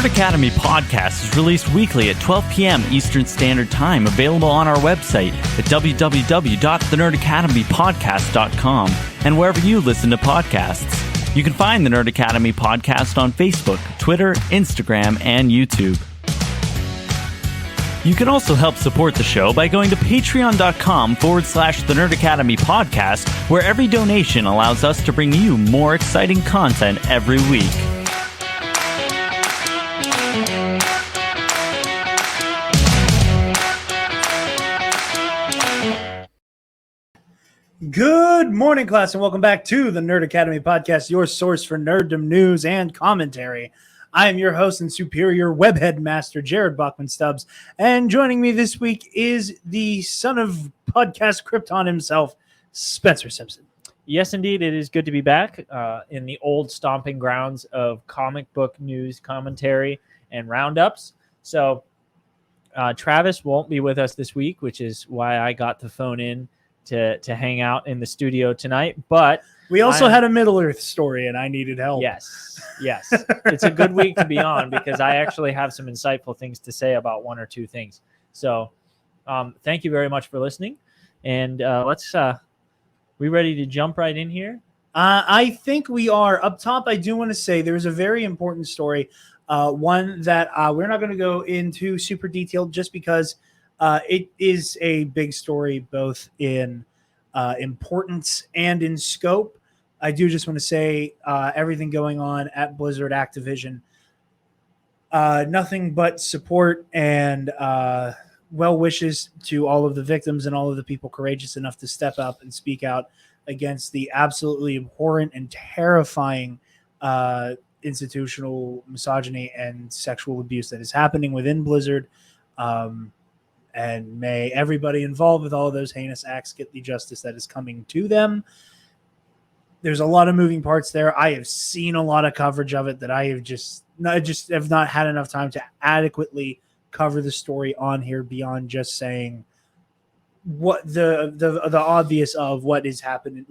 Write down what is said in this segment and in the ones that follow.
Nerd Academy podcast is released weekly at 12 p.m. Eastern Standard Time, available on our website at www.thenerdacademypodcast.com and wherever you listen to podcasts. You can find the Nerd Academy podcast on Facebook, Twitter, Instagram, and YouTube. You can also help support the show by going to patreon.com/The Nerd Academy podcast, where every donation allows us to bring you more exciting content every week. Good morning, class, and welcome back to the Nerd Academy podcast, your source for nerddom news and commentary. I am your host and superior webhead master, Jarod Bachman-Stubbs, and joining me this week is the son of podcast Krypton himself, Spencer Simpson. Yes, indeed. It is good to be back in the old stomping grounds of comic book news, commentary, and roundups. So Travis won't be with us this week, which is why I got the phone in to hang out in the studio tonight. But we also had a Middle-earth story, and I needed help. Yes. It's a good week to be on because I actually have some insightful things to say about one or two things. So thank you very much for listening. And we ready to jump right in here? I think we are. Up top, I do want to say there's a very important story, one that we're not going to go into super detailed just because it is a big story both in importance and in scope. I do just want to say everything going on at Blizzard Activision, nothing but support and well wishes to all of the victims and all of the people courageous enough to step up and speak out against the absolutely abhorrent and terrifying institutional misogyny and sexual abuse that is happening within Blizzard. And may everybody involved with all of those heinous acts get the justice that is coming to them. There's a lot of moving parts there. I have seen a lot of coverage of it that I have just have not had enough time to adequately cover the story on here beyond just saying what the obvious of what has happened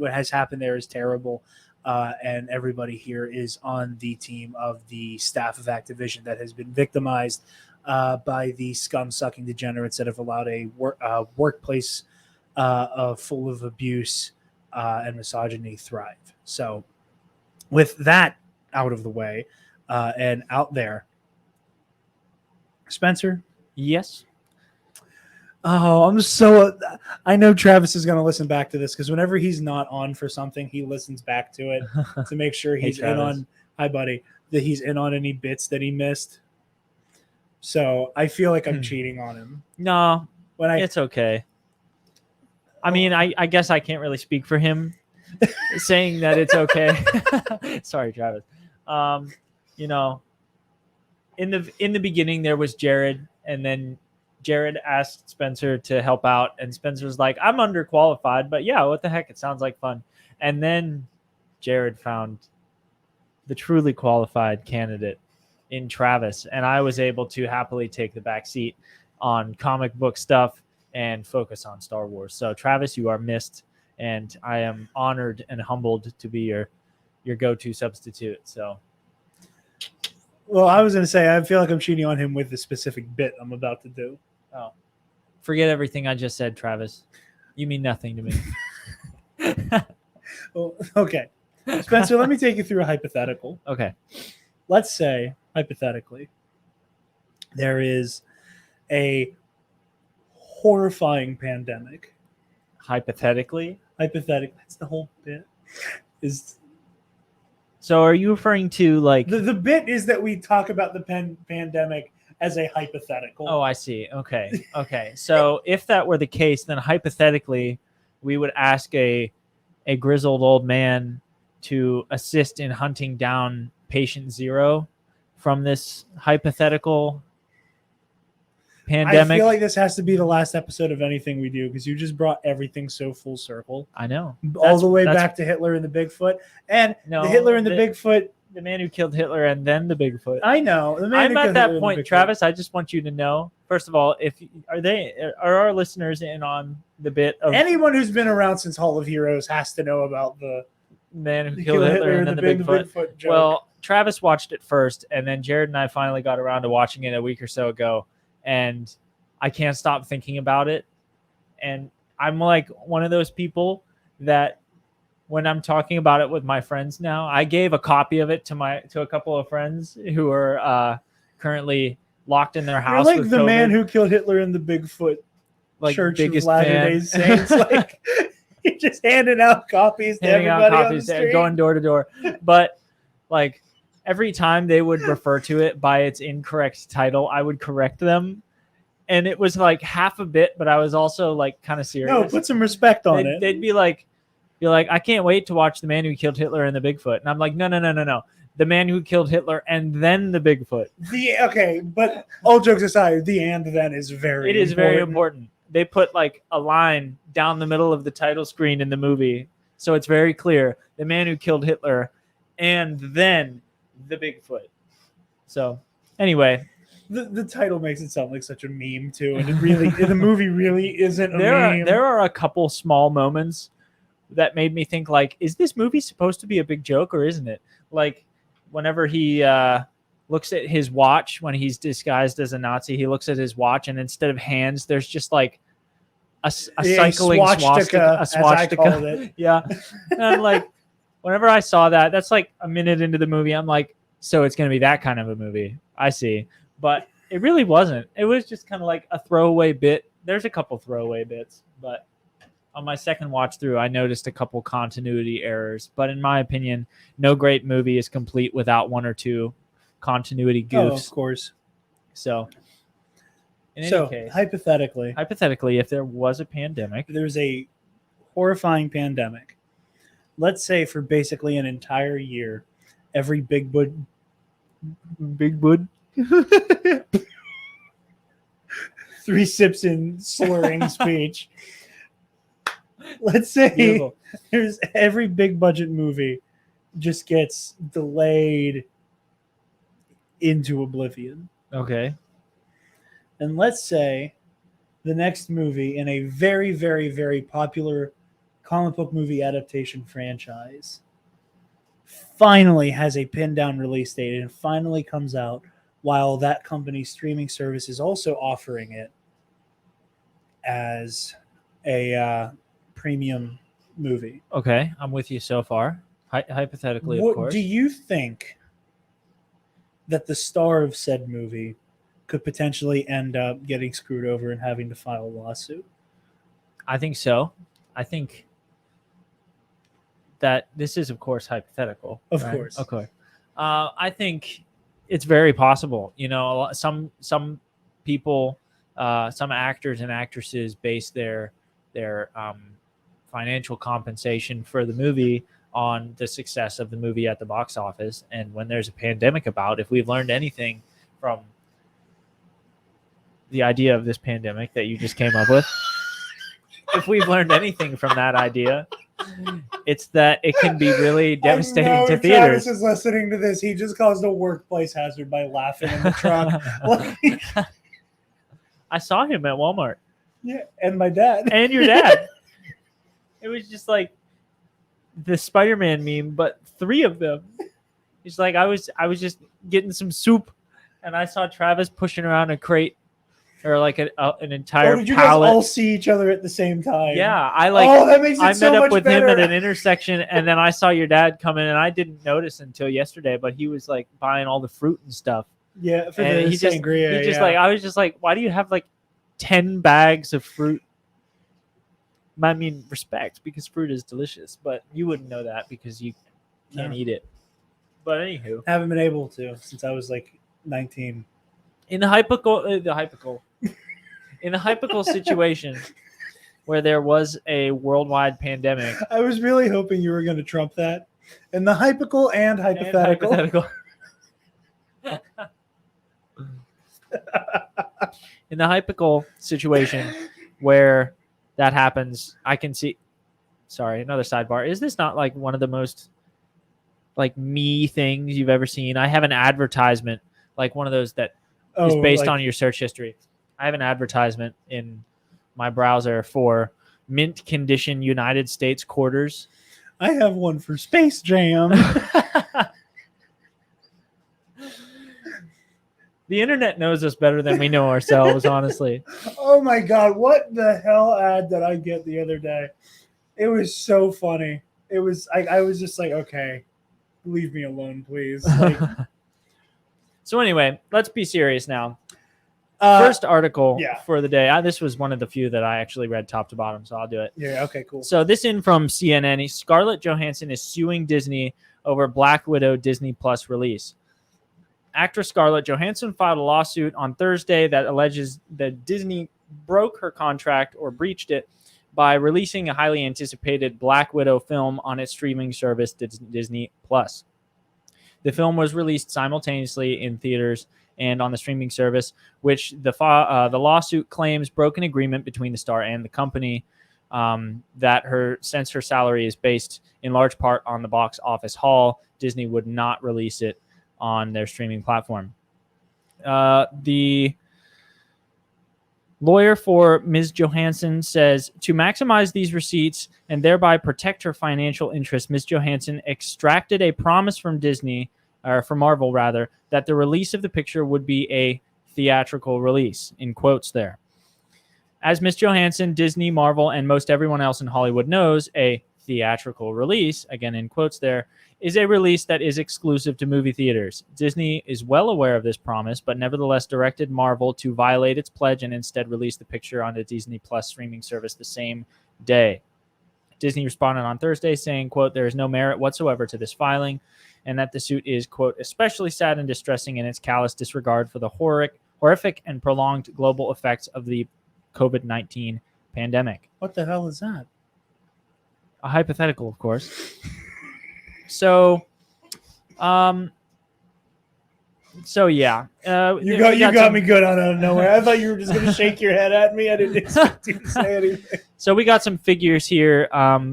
there is terrible. And everybody here is on the team of the staff of Activision that has been victimized by the scum-sucking degenerates that have allowed a workplace full of abuse and misogyny thrive. So with that out of the way and out there, Spencer? Yes. Oh, I know Travis is going to listen back to this because whenever he's not on for something, he listens back to it to make sure he's in on, hi buddy, that he's in on any bits that he missed. So I feel like I'm cheating on him. No, it's okay. I mean, I guess I can't really speak for him saying that it's okay. Sorry, Travis. In the beginning there was Jarod, and then Jarod asked Spencer to help out, and Spencer's like, I'm underqualified, but yeah, what the heck? It sounds like fun. And then Jarod found the truly qualified candidate in Travis, and I was able to happily take the back seat on comic book stuff and focus on Star Wars. So Travis, you are missed, and I am honored and humbled to be your go-to substitute. So, well, I was going to say I feel like I'm cheating on him with the specific bit I'm about to do. Oh, forget everything I just said, Travis. You mean nothing to me. Well, okay, Spencer, let me take you through a hypothetical. Okay. Let's say, hypothetically, there is a horrifying pandemic. Hypothetically? That's the whole bit. So are you referring to like... The bit is that we talk about the pandemic as a hypothetical. Oh, I see. Okay. So if that were the case, then hypothetically, we would ask a grizzled old man to assist in hunting down patient zero from this hypothetical pandemic. I feel like this has to be the last episode of anything we do because you just brought everything so full circle. I know. All the way back to Hitler and the Bigfoot. And the Hitler and the Bigfoot. The man who killed Hitler and then the Bigfoot. I know. I'm at that point, Travis. I just want you to know, first of all, are our listeners in on the bit of... Anyone who's been around since Hall of Heroes has to know about the man who killed Hitler and then the Bigfoot. Joke. Well, Travis watched it first, and then Jared and I finally got around to watching it a week or so ago, and I can't stop thinking about it. And I'm like one of those people that when I'm talking about it with my friends now, I gave a copy of it to a couple of friends who are currently locked in their house. You're like with the COVID. man who killed Hitler in the Bigfoot Church of Latter-day Saints. Like, you're just handing out copies to everybody on the street. Going door to door. But like every time they would refer to it by its incorrect title, I would correct them. And it was like half a bit, but I was also like kind of serious. No, put some respect on it. They'd be like, I can't wait to watch The Man Who Killed Hitler and the Bigfoot. And I'm like, no. The Man Who Killed Hitler and then the Bigfoot. Okay, but all jokes aside, the and then is very important. It is very important. They put like a line down the middle of the title screen in the movie. So it's very clear. The Man Who Killed Hitler and then the Bigfoot. So anyway. The title makes it sound like such a meme too, and it really the movie really isn't a meme. There are a couple small moments that made me think like, is this movie supposed to be a big joke or isn't it? Like whenever he looks at his watch when he's disguised as a Nazi, he looks at his watch and instead of hands, there's just like a cycling swastika. As I called it. Yeah, and I'm like, whenever I saw that, that's like a minute into the movie. I'm like, so it's gonna be that kind of a movie. I see. But it really wasn't. It was just kind of like a throwaway bit. There's a couple throwaway bits, but on my second watch through, I noticed a couple continuity errors. But in my opinion, no great movie is complete without one or two continuity goofs. Oh, of course. So, in any case, hypothetically, if there was a pandemic, there's a horrifying pandemic. Let's say for basically an entire year, every big bud. Three sips in slurring speech. Let's say Beautiful. There's every big budget movie just gets delayed into oblivion. Okay. And let's say the next movie in a very, very, very popular comic book movie adaptation franchise finally has a pinned down release date and finally comes out while that company's streaming service is also offering it as a premium movie. Okay, I'm with you so far. Hypothetically, of course. Do you think that the star of said movie could potentially end up getting screwed over and having to file a lawsuit? I think so. I think that this is, of course, hypothetical. Of course. I think it's very possible. You know, some people, some actors and actresses base their financial compensation for the movie on the success of the movie at the box office. And when there's a pandemic about, if we've learned anything from the idea of this pandemic that you just came up with, if we've learned anything from that idea, it's that it can be really devastating to theaters. Travis is listening to this. He just caused a workplace hazard by laughing in the truck. I saw him at Walmart. Yeah, and my dad. And your dad. It was just like the Spider-Man meme, but three of them. He's like, I was just getting some soup, and I saw Travis pushing around a crate or like an entire did you pallet. guys all see each other at the same time? Yeah, that makes it so met up much with better. him at an intersection, and then I saw your dad come in, and I didn't notice until yesterday, but he was like buying all the fruit and stuff. Yeah, for and the sangria. Like, I was just like, why do you have like 10 bags of fruit? I mean, respect, because fruit is delicious, but you wouldn't know that because you can't eat it. But anywho, haven't been able to since I was like 19. In the hypothetical situation where there was a worldwide pandemic, I was really hoping you were going to trump that. In the hypothetical and hypothetical. In the hypothetical situation where that happens, I can see. Sorry, another sidebar. Is this not like one of the most like me things you've ever seen? I have an advertisement, like one of those that is based on your search history. I have an advertisement in my browser for mint condition United States quarters. I have one for Space Jam. The internet knows us better than we know ourselves, honestly. Oh my God, what the hell ad did I get the other day? It was so funny. It was I was just like, okay, leave me alone, please. Like, So anyway, let's be serious now. uh, First article yeah. for the day. This was one of the few that I actually read top to bottom, so I'll do it. Yeah, okay, cool. So this in from CNN. Scarlett Johansson is suing Disney over Black Widow Disney Plus release. Actress Scarlett Johansson filed a lawsuit on Thursday that alleges that Disney broke her contract or breached it by releasing a highly anticipated Black Widow film on its streaming service, Disney Plus. The film was released simultaneously in theaters and on the streaming service, which the lawsuit claims broke an agreement between the star and the company that since her salary is based in large part on the box office haul, Disney would not release it on their streaming platform. The lawyer for Ms. Johansson says to maximize these receipts and thereby protect her financial interests, Ms. Johansson extracted a promise from Disney, or from Marvel rather, that the release of the picture would be a theatrical release, in quotes there. As Ms. Johansson, Disney, Marvel, and most everyone else in Hollywood knows, a theatrical release, again in quotes there, is a release that is exclusive to movie theaters. Disney is well aware of this promise, but nevertheless directed Marvel to violate its pledge and instead release the picture on the Disney Plus streaming service the same day. Disney responded on Thursday saying, quote, there is no merit whatsoever to this filing, and that the suit is, quote, especially sad and distressing in its callous disregard for the horrific and prolonged global effects of the COVID-19 pandemic. What the hell is that? A hypothetical, of course. So yeah. You got me good out of nowhere. I thought you were just going to shake your head at me. I didn't expect you to say anything. So we got some figures here.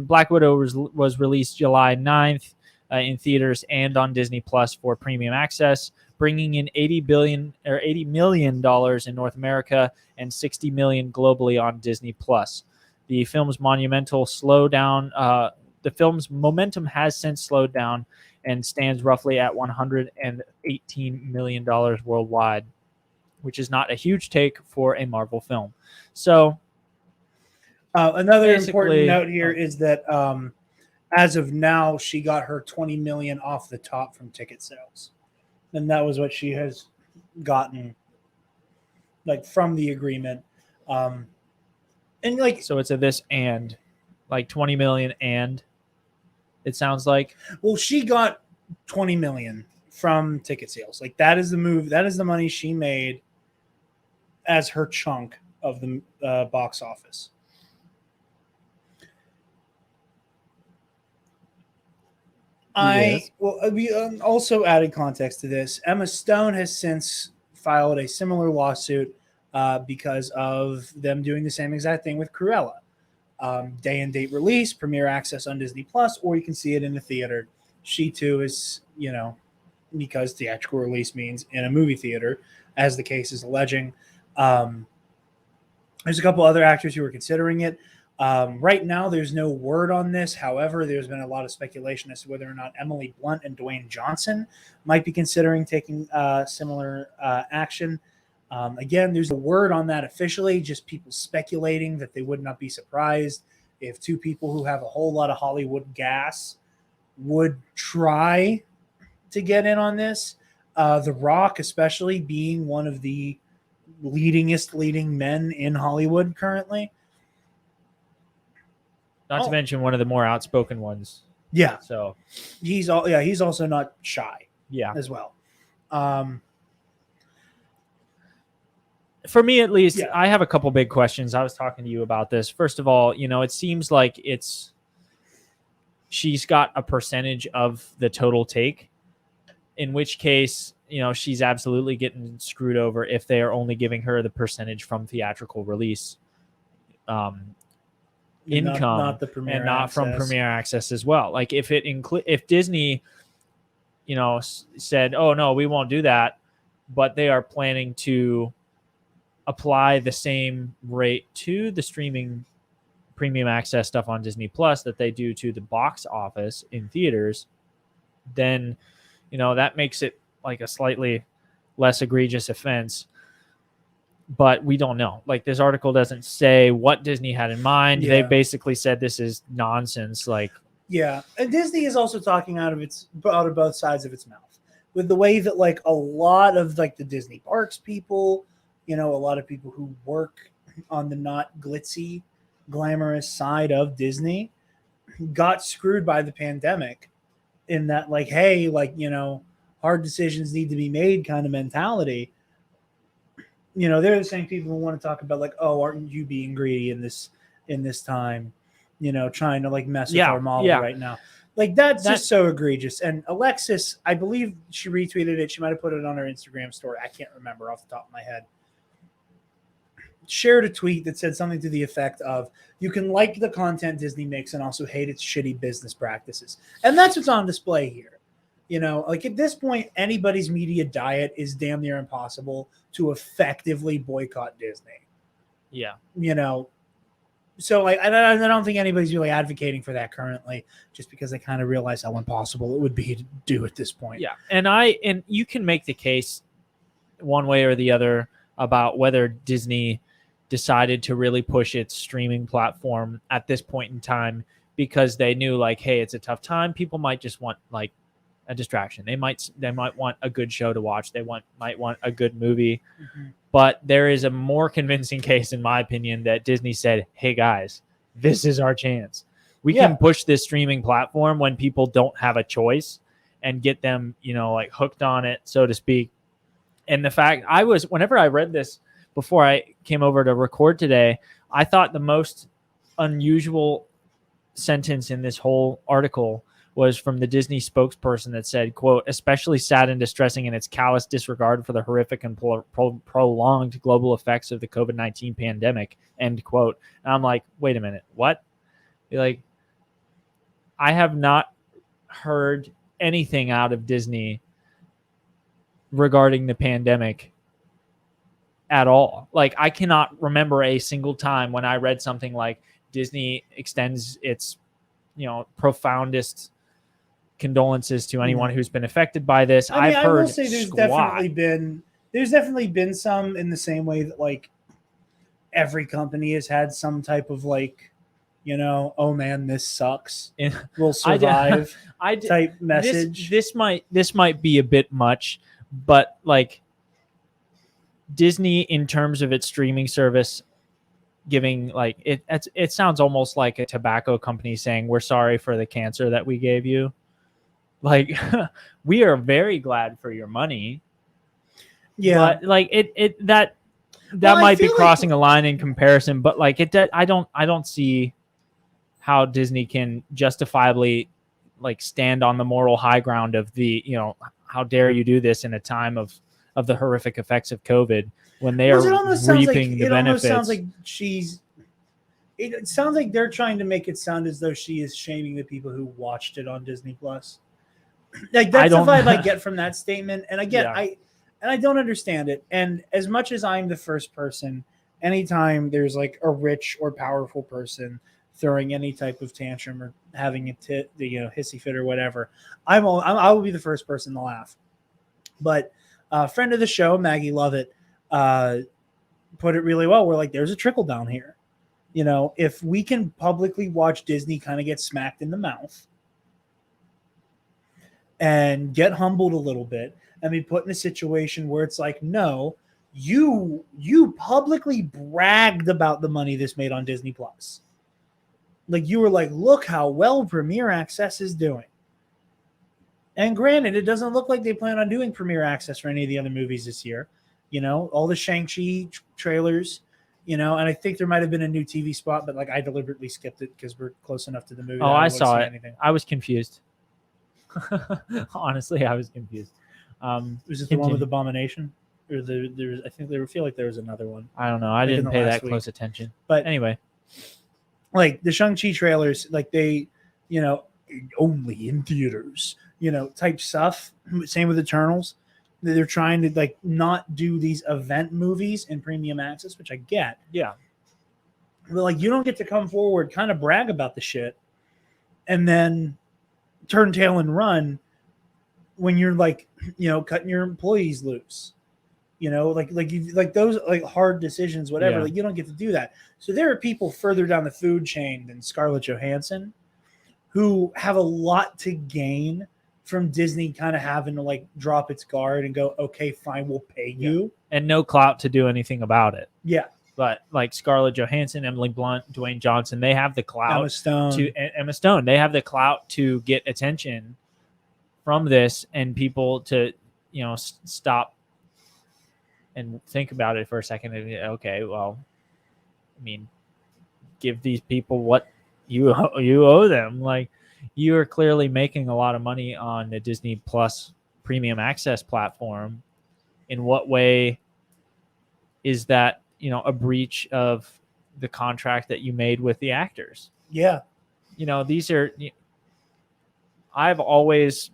Black Widow was released July 9th in theaters and on Disney Plus for premium access, bringing in $80 million in North America and $60 million globally on Disney Plus. The film's momentum has since slowed down and stands roughly at $118 million worldwide, which is not a huge take for a Marvel film. So another important note here is that as of now, she got her $20 million off the top from ticket sales. And that was what she has gotten like from the agreement. And like, so it's a this and like 20 million and it sounds like. Well, she got 20 million from ticket sales. Like that is the move. That is the money she made as her chunk of the box office. Yes. We also added context to this. Emma Stone has since filed a similar lawsuit because of them doing the same exact thing with Cruella. Day and date release, premiere access on Disney Plus, or you can see it in the theater. She too is, because theatrical release means in a movie theater, as the case is alleging. There's a couple other actors who are considering it. Right now, there's no word on this. However, there's been a lot of speculation as to whether or not Emily Blunt and Dwayne Johnson might be considering taking similar action. Again, there's a word on that officially, just people speculating that they would not be surprised if two people who have a whole lot of Hollywood gas would try to get in on this. The Rock, especially, being one of the leading men in Hollywood currently. Not to mention one of the more outspoken ones. Yeah. So he's also not shy. Yeah. As well. For me, at least, I have a couple big questions. I was talking to you about this. First of all, it seems like she's got a percentage of the total take, in which case, she's absolutely getting screwed over if they are only giving her the percentage from theatrical release income, not the premiere and not access. from premiere access as well. Like if Disney, said, "Oh no, we won't do that," but they are planning to apply the same rate to the streaming premium access stuff on Disney Plus that they do to the box office in theaters, then that makes it like a slightly less egregious offense. But we don't know. Like, this article doesn't say what Disney had in mind. They basically said this is nonsense. Like, yeah, and Disney is also talking out of both sides of its mouth with the way that like a lot of like the Disney parks people, a lot of people who work on the not glitzy, glamorous side of Disney got screwed by the pandemic in that like, hey, like, hard decisions need to be made kind of mentality. They're the same people who want to talk about like, oh, aren't you being greedy in this time, trying to like mess with our model right now. Like that's just so egregious. And Alexis, I believe she retweeted it. She might have put it on her Instagram story. I can't remember off the top of my head. Shared a tweet that said something to the effect of, you can like the content Disney makes and also hate its shitty business practices. And that's what's on display here. Like at this point, anybody's media diet is damn near impossible to effectively boycott Disney. Yeah. So like, I don't think anybody's really advocating for that currently, just because they kind of realize how impossible it would be to do at this point. Yeah. And you can make the case one way or the other about whether Disney decided to really push its streaming platform at this point in time because they knew like, hey, it's a tough time. People might just want like a distraction. They might want a good show to watch. They might want a good movie. Mm-hmm. But there is a more convincing case, in my opinion, that Disney said, hey guys, this is our chance. We can push this streaming platform when people don't have a choice and get them, like hooked on it, so to speak. And the fact whenever I read this before I came over to record today, I thought the most unusual sentence in this whole article was from the Disney spokesperson that said, quote, especially sad and distressing in its callous disregard for the horrific and prolonged global effects of the COVID-19 pandemic, end quote. And I'm like, wait a minute, what? Like, I have not heard anything out of Disney regarding the pandemic at all. Like, I cannot remember a single time when I read something like Disney extends its, profoundest condolences to anyone who's been affected by this. I will say there's definitely been some, in the same way that like every company has had some type of like, oh man, this sucks. We'll survive type message. This might be a bit much, but like Disney, in terms of its streaming service, giving like it sounds almost like a tobacco company saying, we're sorry for the cancer that we gave you. Like, we are very glad for your money. Yeah. But like that might be crossing a line in comparison, but like I don't see how Disney can justifiably like stand on the moral high ground of the, how dare you do this in a time of the horrific effects of COVID when they are reaping the benefits. It almost sounds like it sounds like they're trying to make it sound as though she is shaming the people who watched it on Disney Plus. Like that's the vibe I get from that statement. And again, I don't understand it. And as much as I'm the first person, anytime there's like a rich or powerful person throwing any type of tantrum or having a hissy fit or whatever, I will be the first person to laugh. But friend of the show, Maggie Lovett, put it really well. We're like, there's a trickle down here. If we can publicly watch Disney kind of get smacked in the mouth and get humbled a little bit and be put in a situation where it's like, no, you publicly bragged about the money this made on Disney Plus. Like, you were like, look how well Premier Access is doing. And granted, it doesn't look like they plan on doing Premier Access for any of the other movies this year. All the Shang-Chi trailers, and I think there might have been a new TV spot, but like I deliberately skipped it because we're close enough to the movie. Oh, I saw it. I was confused. Honestly, I was confused. Was it the one with Abomination? Or I feel like there was another one. I don't know. I didn't pay that close attention. But anyway, like the Shang-Chi trailers, like they, only in theaters, type stuff. Same with Eternals. They're trying to like not do these event movies in premium access, which I get. Yeah. But like, you don't get to come forward, kind of brag about the shit, and then turn tail and run when you're like, cutting your employees loose, like those like hard decisions, whatever. Yeah. Like you don't get to do that. So there are people further down the food chain than Scarlett Johansson who have a lot to gain from Disney kind of having to like drop its guard and go, okay, fine, we'll pay you. And no clout to do anything about it. Yeah. But like Scarlett Johansson, Emily Blunt, Dwayne Johnson, they have the clout Emma Stone. They have the clout to get attention from this and people to, stop and think about it for a second. And, okay, well, I mean, give these people what you owe them. Like, you are clearly making a lot of money on the Disney Plus premium access platform. In what way is that, a breach of the contract that you made with the actors? Yeah. I've always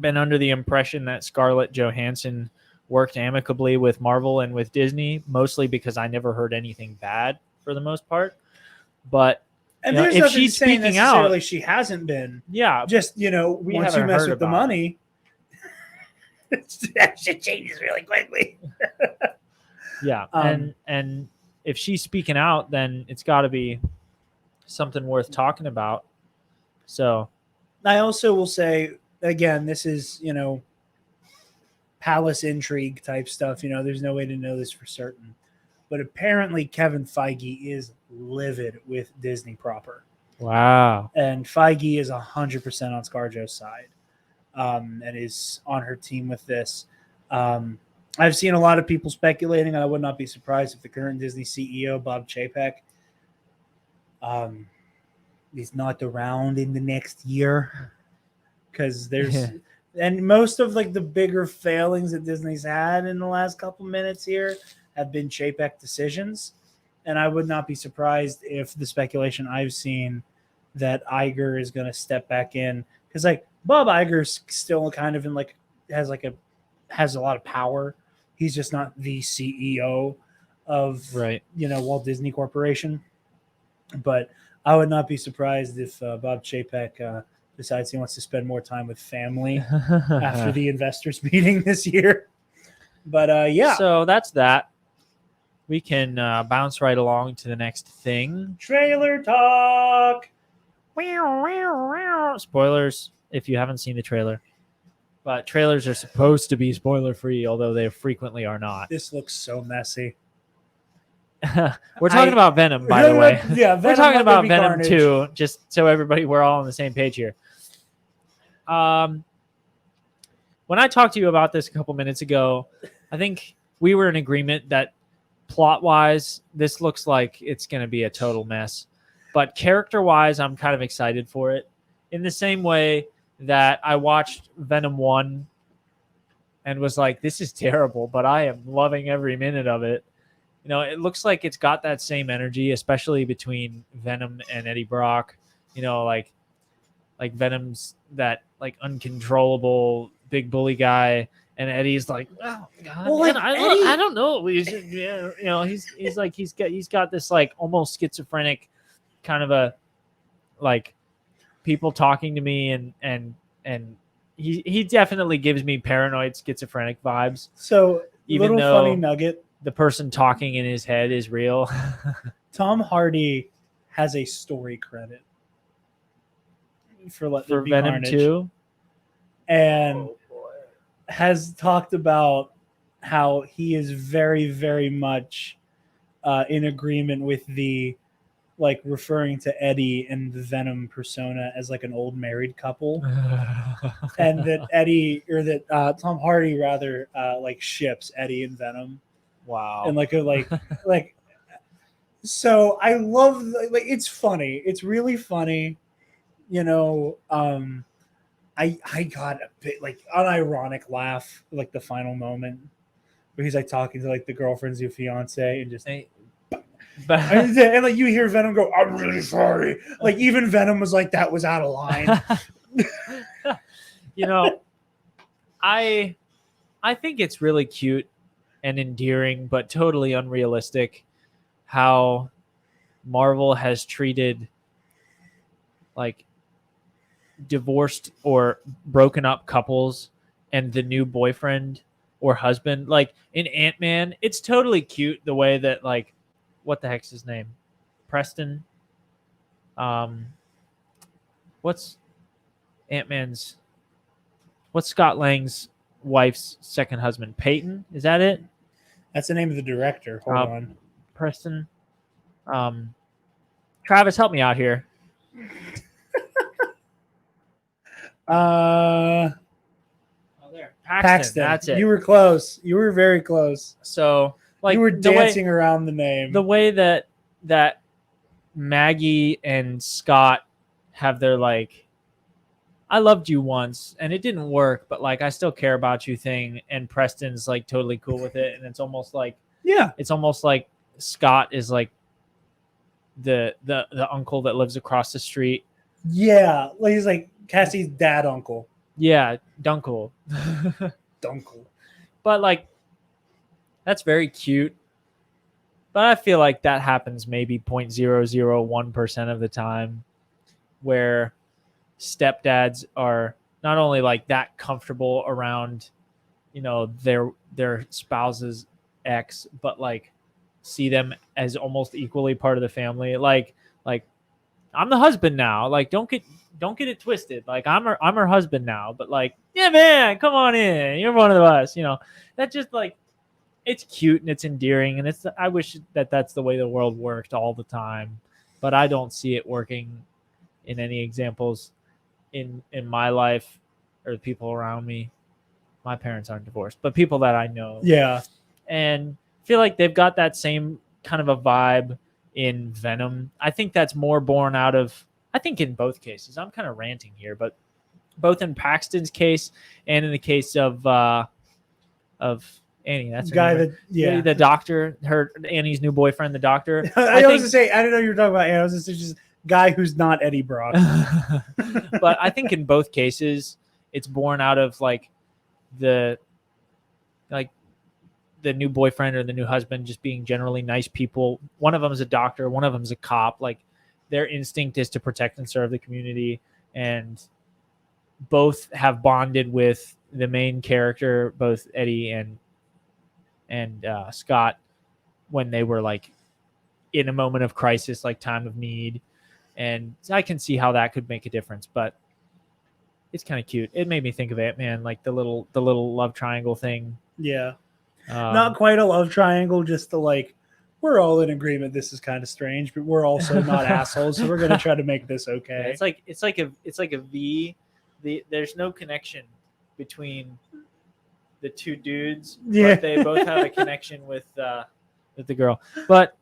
been under the impression that Scarlett Johansson worked amicably with Marvel and with Disney, mostly because I never heard anything bad for the most part. But there's if nothing she's saying speaking necessarily out, she hasn't been. Yeah, just once you mess with the money, that shit changes really quickly. Yeah, and if she's speaking out, then it's got to be something worth talking about. So, I also will say again, this is palace intrigue type stuff. There's no way to know this for certain, but apparently Kevin Feige is livid with Disney proper. Wow. And Feige is 100% on ScarJo's side, and is on her team with this. I've seen a lot of people speculating, and I would not be surprised if the current Disney CEO, Bob Chapek, is not around in the next year, because and most of like the bigger failings that Disney's had in the last couple minutes here have been Chapek decisions. And I would not be surprised if the speculation I've seen that Iger is going to step back in, because like Bob Iger's still kind of in like has a lot of power. He's just not the CEO of Walt Disney Corporation. But I would not be surprised if Bob Chapek decides he wants to spend more time with family after the investors meeting this year. But yeah. So that's that. We can bounce right along to the next thing. Trailer talk. Spoilers if you haven't seen the trailer. But trailers are supposed to be spoiler free, although they frequently are not. This looks so messy. We're talking about Venom, by the way. Yeah, we're talking about Venom 2, just so we're all on the same page here. When I talked to you about this a couple minutes ago, I think we were in agreement that plot-wise, this looks like it's going to be a total mess. But character-wise, I'm kind of excited for it. In the same way that I watched Venom 1 and was like, this is terrible, but I am loving every minute of it. It looks like it's got that same energy, especially between Venom and Eddie Brock. Like Venom's that like uncontrollable big bully guy, and Eddie's like, oh God, well, man, I don't know. He's got this like almost schizophrenic kind of a like people talking to me, and he definitely gives me paranoid schizophrenic vibes. So even little though funny nugget. The person talking in his head is real. Tom Hardy has a story credit for Venom Carnage, 2, and has talked about how he is very, very much in agreement with the like referring to Eddie and the Venom persona as like an old married couple, and that Tom Hardy rather like ships Eddie and Venom. Wow. And like so I love like it's funny. It's really funny. I got a bit like unironic laugh like the final moment where he's like talking to like the girlfriend's new fiance and just and like you hear Venom go, I'm really sorry. Like even Venom was like, that was out of line. I think it's really cute and endearing, but totally unrealistic how Marvel has treated like divorced or broken up couples and the new boyfriend or husband. Like in Ant-Man, it's totally cute the way that like, what the heck's his name? Preston. What's Ant-Man's? What's Scott Lang's wife's second husband? Peyton? Is that it? That's the name of the director. Hold on. Preston. Travis, help me out here. Oh, there. Paxton. That's it. You were close. You were very close. So like you were the way- dancing around the name. the way that Maggie and Scott have their like, I loved you once and it didn't work, but like I still care about you thing, and Preston's like totally cool with it, and it's almost like Scott is like the uncle that lives across the street. Yeah, like he's like Cassie's dad uncle. Yeah, Dunkle. Dunkle. But like that's very cute. But I feel like that happens maybe 0.001% of the time, where stepdads are not only like that comfortable around, you know, their spouse's ex, but like see them as almost equally part of the family. Like I'm the husband now. Like don't get it twisted. Like I'm her husband now. But like, yeah, man, come on in. You're one of us. You know, that just like, it's cute and it's endearing, and I wish that that's the way the world worked all the time, but I don't see it working in any examples in my life or the people around me. My parents aren't divorced, but people that I know. Yeah. And feel like they've got that same kind of a vibe in Venom. I think that's more born out of, I think in both cases, I'm kind of ranting here, but both in Paxton's case and in the case of Annie, that's her guy name, that the doctor, Annie's new boyfriend, the doctor. I was to say, I didn't know you were talking about Annie. I was just guy who's not Eddie Brock. But I think in both cases, it's born out of like the new boyfriend or the new husband just being generally nice people. One of them is a doctor, one of them is a cop. Like their instinct is to protect and serve the community, and both have bonded with the main character, both Eddie and Scott, when they were like in a moment of crisis, like time of need. And I can see how that could make a difference, but it's kind of cute. It made me think of Ant-Man, like the little love triangle thing. Yeah. Not quite a love triangle, just the like, we're all in agreement this is kind of strange, but we're also not assholes, so we're gonna try to make this okay. Yeah, it's like a V. There's no connection between the two dudes, yeah, but they both have a connection with the girl. But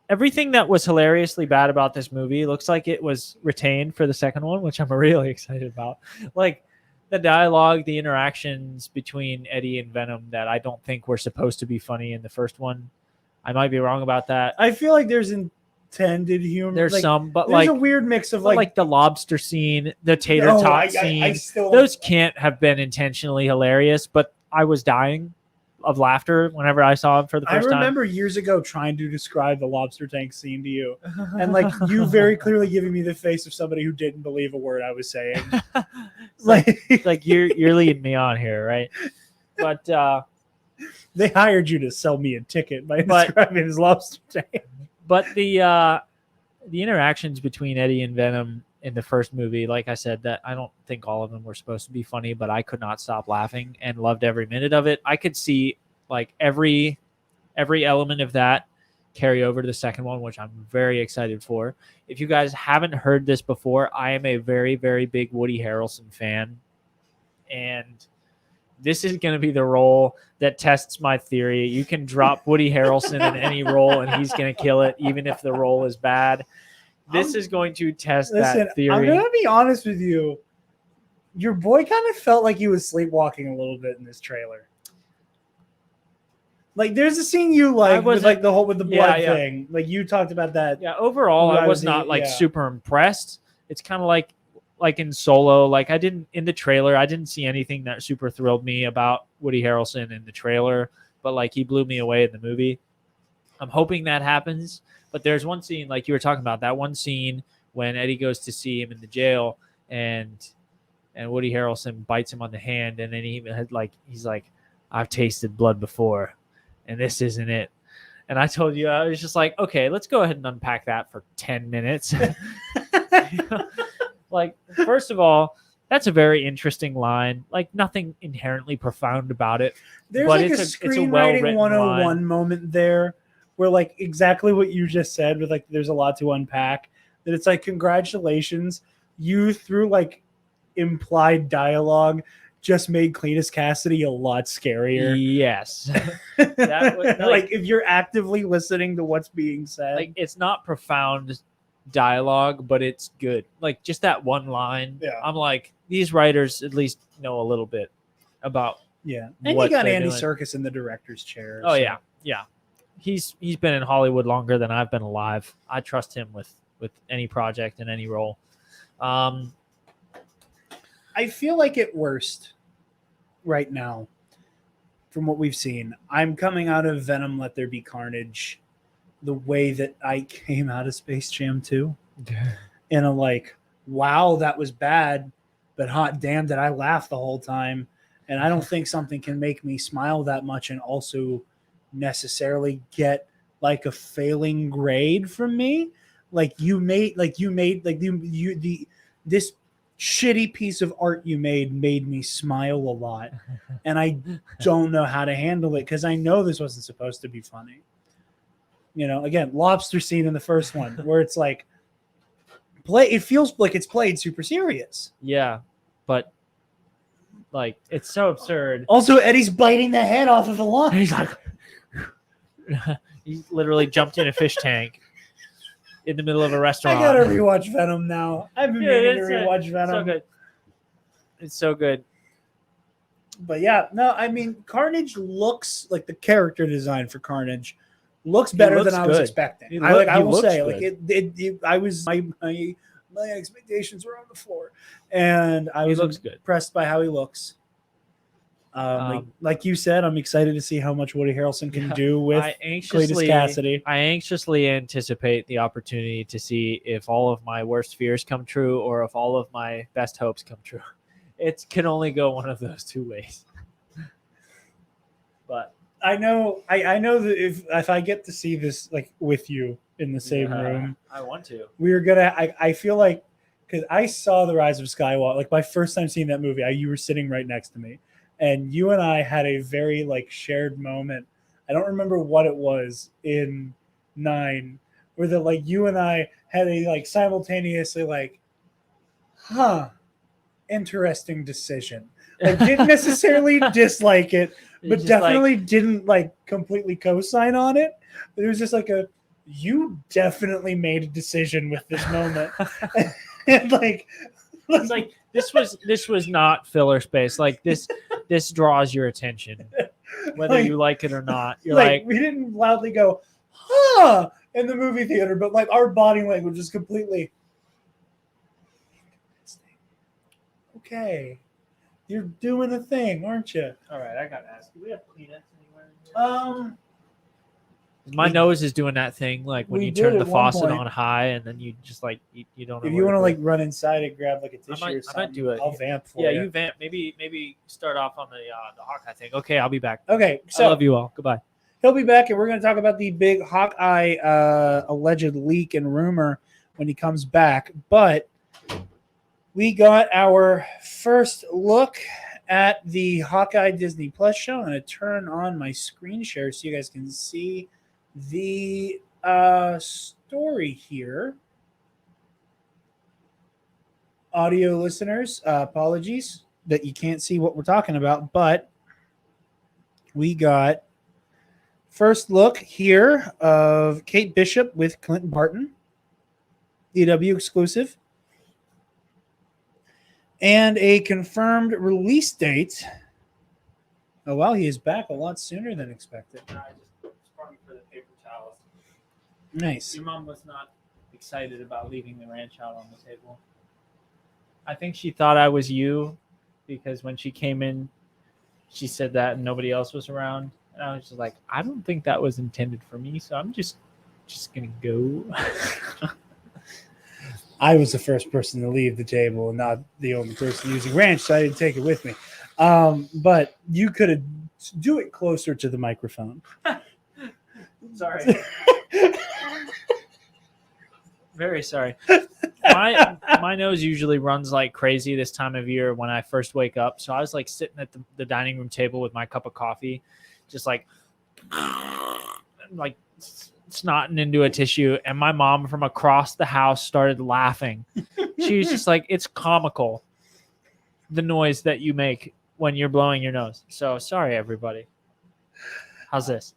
everything that was hilariously bad about this movie looks like it was retained for the second one, which I'm really excited about. Like the dialogue, the interactions between Eddie and Venom that I don't think were supposed to be funny in the first one. I might be wrong about that. I feel like there's intended humor. There's like, some, but there's like a weird mix of like the lobster scene, the tater tot scene. Those can't have been intentionally hilarious, but I was dying of laughter whenever I saw it for the first time. I remember years ago trying to describe the lobster tank scene to you, and like you very clearly giving me the face of somebody who didn't believe a word I was saying. like you're leading me on here, right? But they hired you to sell me a ticket by describing his lobster tank. But the interactions between Eddie and Venom in the first movie, like I said, that I don't think all of them were supposed to be funny, but I could not stop laughing and loved every minute of it. I could see like every element of that carry over to the second one, which I'm very excited for. If you guys haven't heard this before, I am a very, very big Woody Harrelson fan, and this is going to be the role that tests my theory. You can drop Woody Harrelson in any role and he's going to kill it, even if the role is bad. This is going to test that theory. I'm going to be honest with you. Your boy kind of felt like he was sleepwalking a little bit in this trailer. Like there's a scene you like with like the blood thing. Like you talked about that. Yeah, overall I was not super impressed. It's kind of like in Solo, like in the trailer, I didn't see anything that super thrilled me about Woody Harrelson in the trailer, but like he blew me away in the movie. I'm hoping that happens, but there's one scene like you were talking about, that one scene when Eddie goes to see him in the jail and and Woody Harrelson bites him on the hand, and then he's like, I've tasted blood before, and this isn't it. And I told you, I was just like, okay, let's go ahead and unpack that for 10 minutes. Like, first of all, that's a very interesting line. Like, nothing inherently profound about it. There's but like it's a screenwriting well-written 101 line. moment there where like exactly what you just said with like there's a lot to unpack. That it's like, congratulations, you through like implied dialogue just made Cletus Cassidy a lot scarier. Yes. That was, like if you're actively listening to what's being said. like, it's not profound dialogue, but it's good. Like, just that one line. Yeah. I'm like, these writers at least know a little bit about. Yeah. And what you got they're Andy doing. Serkis in the director's chair. Oh so- yeah. Yeah. He's been in Hollywood longer than I've been alive. I trust him with any project and any role. I feel like at worst right now, from what we've seen, I'm coming out of Venom Let There Be Carnage the way that I came out of Space Jam 2. And I'm like, wow, that was bad, but hot damn did I laugh the whole time. And I don't think something can make me smile that much and also necessarily get like a failing grade from me. This shitty piece of art you made me smile a lot. And I don't know how to handle it because I know this wasn't supposed to be funny. You know, again, lobster scene in the first one where it's like it feels like it's played super serious. Yeah, but like, it's so absurd. Also, Eddie's biting the head off of a line. He's like, he literally jumped in a fish tank in the middle of a restaurant. I gotta rewatch Venom now. I've been meaning to it's rewatch Venom. so good. It's so good. But yeah, no, I mean, Carnage looks like the character design for Carnage looks better looks than I was good. expecting. He I will looks say, good. like my expectations were on the floor, and I was looks good. impressed by how he looks. Like you said, I'm excited to see how much Woody Harrelson can do with Cletus Cassidy. I anxiously anticipate the opportunity to see if all of my worst fears come true or if all of my best hopes come true. It can only go one of those two ways. But I know that if I get to see this like with you in the same room, I want to. we're gonna. I feel like because I saw The Rise of Skywalker, like my first time seeing that movie, you were sitting right next to me, and you and I had a very like shared moment. I don't remember what it was in 9, where the like you and I had a like simultaneously like, interesting decision. Like didn't necessarily dislike it, but definitely didn't like completely co-sign on it. It was just like you definitely made a decision with this moment. And like it's like this was not filler space. Like this draws your attention, whether you like it or not. You're like we didn't loudly go, in the movie theater, but like our body language is completely okay. You're doing a thing, aren't you? all right, I gotta ask. Do we have Kleenex anywhere? My nose is doing that thing, like when we you did turn at the one faucet point. on high, and then you just like you don't know. If where you want to put like it. run inside and grab like a tissue or I something, might do it. I'll vamp for Yeah, you. you vamp. Maybe start off on the Hawkeye thing. Okay, I'll be back. Okay, I so love you all. Goodbye. he'll be back, and we're going to talk about the big Hawkeye alleged leak and rumor when he comes back. But we got our first look at the Hawkeye Disney Plus show. I'm going to turn on my screen share so you guys can see the story here. Audio listeners, apologies that you can't see what we're talking about, but we got first look here of Kate Bishop with Clinton Barton, DW exclusive, and a confirmed release date. Oh, wow, he is back a lot sooner than expected. I just sprung for the paper towels. Nice. Your mom was not excited about leaving the ranch out on the table. I think she thought I was you because when she came in, she said that and nobody else was around. And I was just like, I don't think that was intended for me, so I'm just gonna go. I was the first person to leave the table and not the only person using ranch, so I didn't take it with me. But you could do it closer to the microphone. Sorry. Very sorry. My nose usually runs like crazy this time of year when I first wake up. So I was like sitting at the dining room table with my cup of coffee, just like snotting into a tissue. And my mom from across the house started laughing. She was just like, it's comical, the noise that you make when you're blowing your nose. So sorry, everybody. How's this?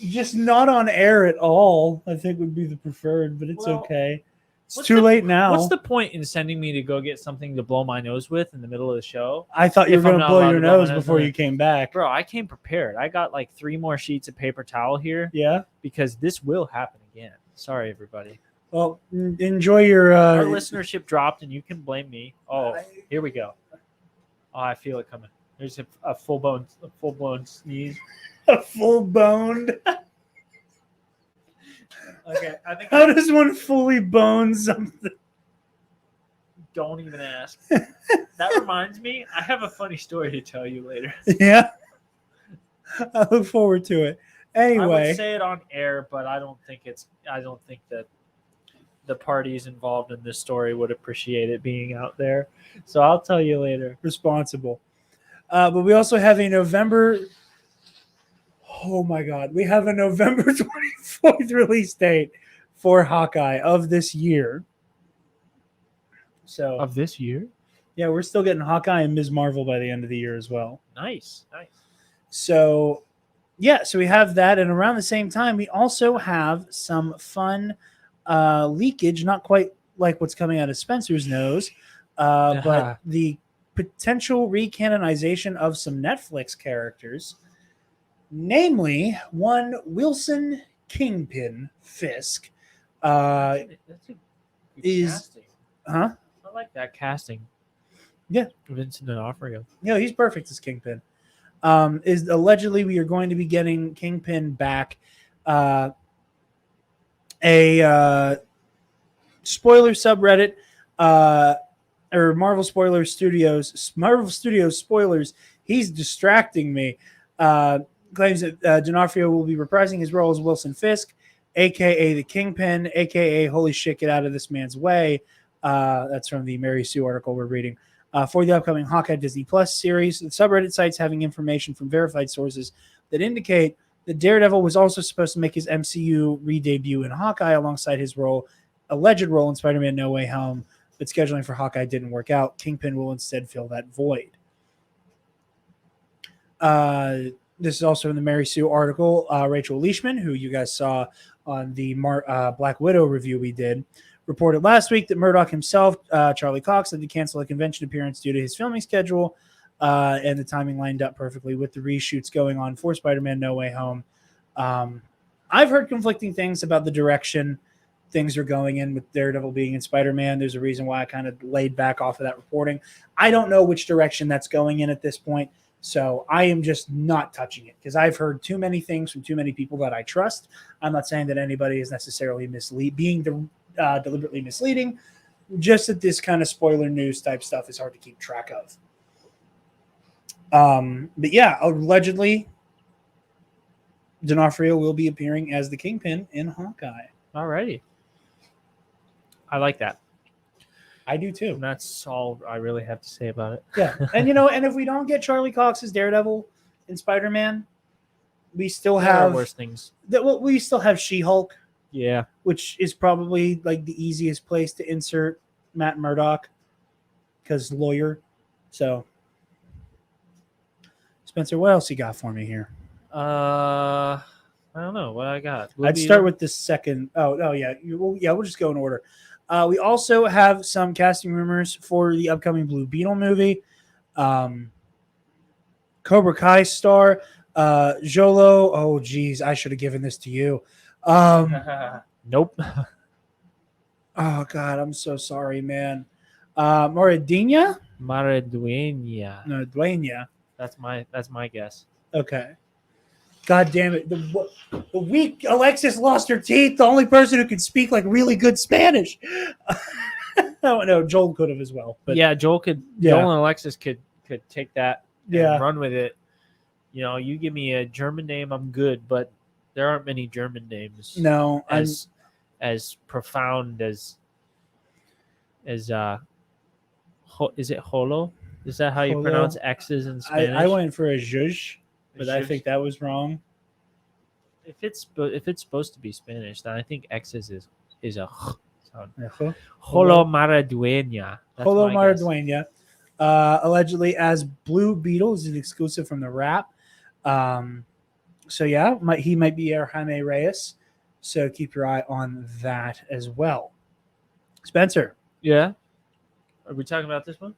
Just not on air at all, I think would be the preferred, but it's okay. It's too late now. What's the point in sending me to go get something to blow my nose with in the middle of the show? I thought you were going to blow your nose before you came back. Bro, I came prepared. I got like 3 more sheets of paper towel here. Yeah? Because this will happen again. Sorry, everybody. Well, enjoy your... Our listenership dropped, and you can blame me. Oh, here we go. Oh, I feel it coming. There's a full-blown sneeze. A full-boned... Okay, I think. How does one fully bone something? Don't even ask. That reminds me, I have a funny story to tell you later. Yeah, I look forward to it. Anyway, I would say it on air, but I don't think that the parties involved in this story would appreciate it being out there. So I'll tell you later. Responsible. But we also have a November. Oh my God. We have a November 24th release date for Hawkeye of this year. So Of this year? Yeah, we're still getting Hawkeye and Ms. Marvel by the end of the year as well. Nice. So, yeah, so we have that. And around the same time, we also have some fun leakage, not quite like what's coming out of Spencer's nose, but the potential recanonization of some Netflix characters. Namely, one Wilson Kingpin Fisk That's a good is, casting. huh? I like that casting. Yeah, Vincent D'Onofrio. Yeah, he's perfect as Kingpin. Is allegedly we are going to be getting Kingpin back. A spoiler subreddit, or Marvel Studios spoilers. He's distracting me. Claims that D'Onofrio will be reprising his role as Wilson Fisk, a.k.a. the Kingpin, a.k.a. holy shit, get out of this man's way. That's from the Mary Sue article we're reading. For the upcoming Hawkeye Disney Plus series, the subreddit sites having information from verified sources that indicate that Daredevil was also supposed to make his MCU re-debut in Hawkeye alongside his alleged role in Spider-Man No Way Home, but scheduling for Hawkeye didn't work out. Kingpin will instead fill that void. This is also in the Mary Sue article. Rachel Leishman, who you guys saw on the Black Widow review we did, reported last week that Murdoch himself, Charlie Cox, had to cancel a convention appearance due to his filming schedule, and the timing lined up perfectly with the reshoots going on for Spider-Man No Way Home. I've heard conflicting things about the direction things are going in with Daredevil being in Spider-Man. There's a reason why I kind of laid back off of that reporting. I don't know which direction that's going in at this point. So I am just not touching it because I've heard too many things from too many people that I trust. I'm not saying that anybody is necessarily deliberately misleading. Just that this kind of spoiler news type stuff is hard to keep track of. But yeah, allegedly, D'Onofrio will be appearing as the Kingpin in Hawkeye. Alrighty. I like that. I do too. And that's all I really have to say about it. Yeah. And and if we don't get Charlie Cox as Daredevil in Spider-Man, we still have worse things. We still have She-Hulk. Yeah. Which is probably like the easiest place to insert Matt Murdock because lawyer. So Spencer, what else you got for me here? I don't know what I got. I'd start with the second. Oh yeah. We'll just go in order. We also have some casting rumors for the upcoming Blue Beetle movie. Cobra Kai star Jolo. Oh, geez, I should have given this to you. Nope. Oh God, I'm so sorry, man. Maradina? Maraduena. No, Duena. That's my guess. Okay. God damn it. The week Alexis lost her teeth, the only person who could speak like really good Spanish. Oh, no, Joel could have as well. But yeah, Joel and Alexis could take that and run with it. You know, you give me a German name, I'm good, but there aren't many German names. No, as profound as is it Holo? Is that how you pronounce X's in Spanish? I went for a zhuzh, but I think that was wrong. If it's supposed to be Spanish, then I think X's is a sound. Holo Maraduena. Holo Maraduena. Allegedly as Blue Beetle is an exclusive from the Wrap. So yeah, he might be our Jaime Reyes. So keep your eye on that as well. Spencer. Yeah. Are we talking about this one?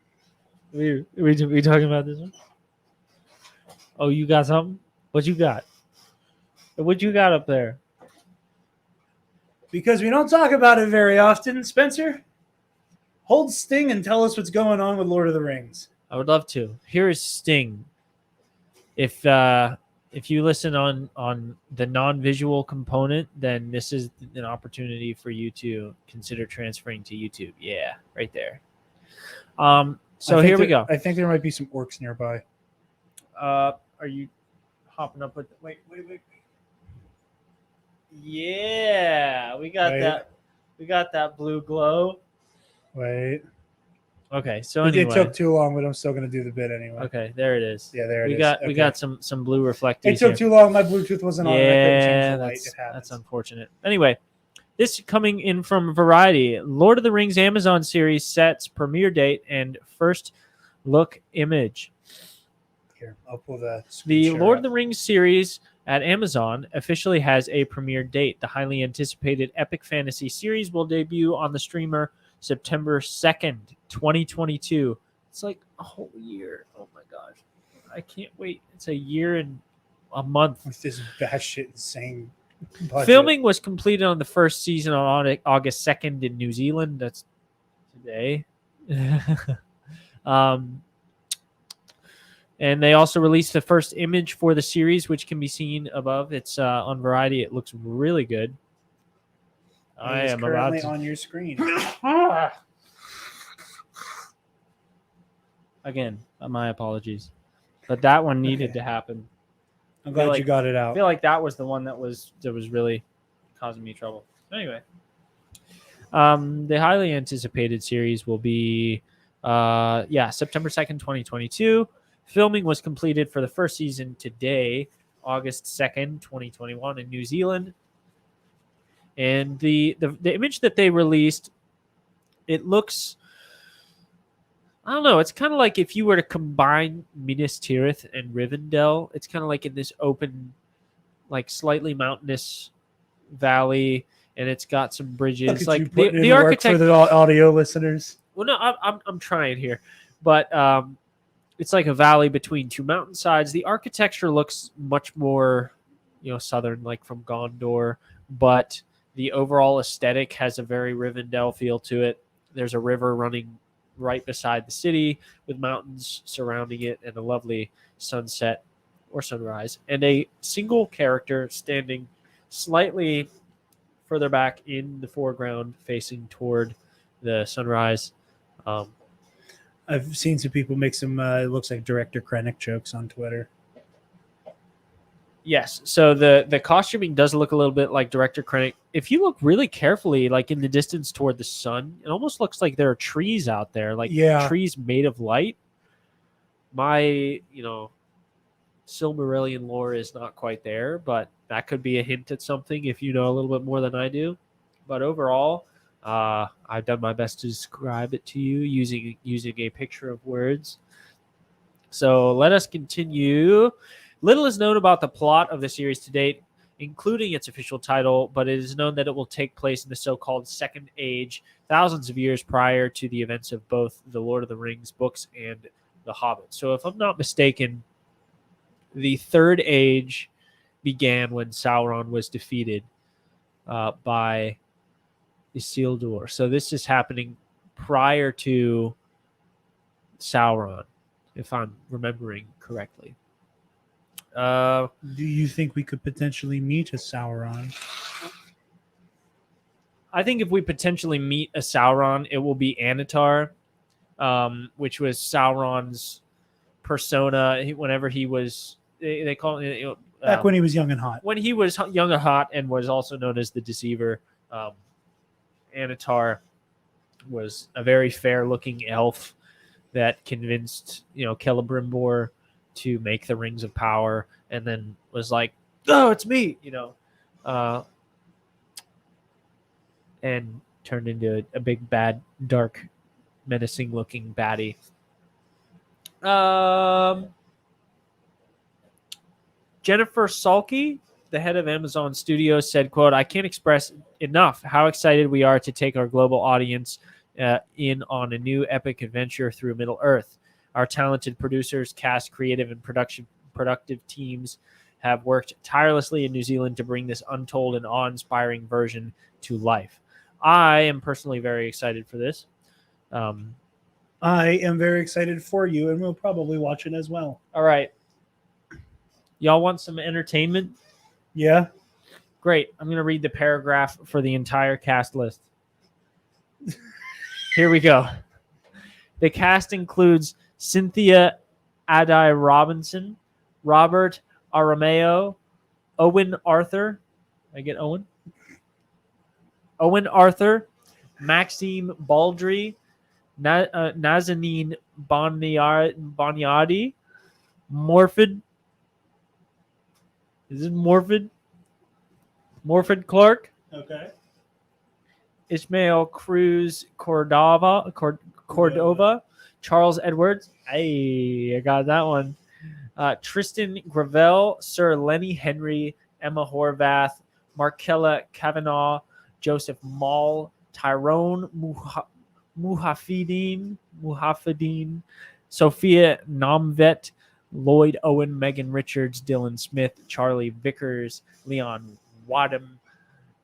We talking about this one? Oh, you got something? What you got? What you got up there? Because we don't talk about it very often, Spencer, hold Sting and tell us what's going on with Lord of the Rings. I would love to. Here is Sting. If you listen on the non-visual component, then this is an opportunity for you to consider transferring to YouTube. Yeah, right there. So here we go. I think there might be some orcs nearby. Are you hopping up with? Wait. Yeah, we got that. We got that blue glow. Wait. Okay, so anyway, it took too long, but I'm still gonna do the bit anyway. Okay, there it is. Yeah, there it is. We got some blue reflectors. It took too long. My Bluetooth wasn't on. And I couldn't change the light. That's unfortunate. Anyway, this coming in from Variety: Lord of the Rings Amazon series sets premiere date and first look image. Here, I'll pull the Lord of the Rings series at Amazon officially has a premiere date. The highly anticipated epic fantasy series will debut on the streamer September 2nd, 2022. It's like a whole year. Oh my gosh. I can't wait. It's a year and a month. With this batshit insane budget. Filming was completed on the first season on August 2nd in New Zealand. That's today. And they also released the first image for the series, which can be seen above. It's on Variety. It looks really good. I am currently on your screen. Again, my apologies, but that one needed to happen. I'm glad you got it out. I feel like that was the one that was really causing me trouble. Anyway, the highly anticipated series will be September 2nd, 2022. Filming was completed for the first season today, August 2nd, 2021 in New Zealand. And the image that they released, it looks, I don't know, it's kind of like if you were to combine Minas Tirith and Rivendell. It's kind of like in this open, like slightly mountainous valley, and it's got some bridges. Like the architect for the audio listeners. Well, no, I'm trying here, but it's like a valley between two mountainsides. The architecture looks much more, southern, like from Gondor, but the overall aesthetic has a very Rivendell feel to it. There's a river running right beside the city with mountains surrounding it and a lovely sunset or sunrise, and a single character standing slightly further back in the foreground facing toward the sunrise. I've seen some people make some, it looks like Director Krennic jokes on Twitter. Yes, so the costuming does look a little bit like Director Krennic. If you look really carefully, like in the distance toward the sun, it almost looks like there are trees out there, like trees made of light. My, Silmarillion lore is not quite there, but that could be a hint at something if you know a little bit more than I do. But overall, I've done my best to describe it to you using a picture of words. So let us continue. Little is known about the plot of the series to date, including its official title, but it is known that it will take place in the so-called Second Age, thousands of years prior to the events of both the Lord of the Rings books and The Hobbit. So if I'm not mistaken, the Third Age began when Sauron was defeated by Isildur. So this is happening prior to Sauron, if I'm remembering correctly. Do you think we could potentially meet a Sauron? I think if we potentially meet a Sauron, it will be Anatar, which was Sauron's persona whenever he was. They call it Back when he was young and hot. when he was young and hot, and was also known as the Deceiver. Anatar was a very fair-looking elf that convinced Celebrimbor to make the Rings of Power, and then was like, "Oh, it's me," and turned into a big, bad, dark, menacing-looking baddie. Jennifer Salke, the head of Amazon Studios, said, quote, "I can't express enough how excited we are to take our global audience in on a new epic adventure through Middle-earth. Our talented producers, cast, creative, and productive teams have worked tirelessly in New Zealand to bring this untold and awe-inspiring version to life. I am personally very excited for this. I am very excited for you, and we'll probably watch it as well. All right. Y'all want some entertainment? Yeah. Great. I'm going to read the paragraph for the entire cast list. Here we go. The cast includes Cynthia Addai-Robinson, Robert Arameo, Owen Arthur. I get Owen? Owen Arthur, Maxime Baldry, Nazanin Boniadi, Morford. Is it Morford? Morford Clark, Okay. Ismael Cruz Cordova, Charles Edwards. Hey, I got that one. Tristan Gravel, Sir Lenny Henry, Emma Horvath, Markella Kavanaugh, Joseph Mall, Tyrone Muhafidin, Sophia Namvet, Lloyd Owen, Megan Richards, Dylan Smith, Charlie Vickers, Leon Wadham,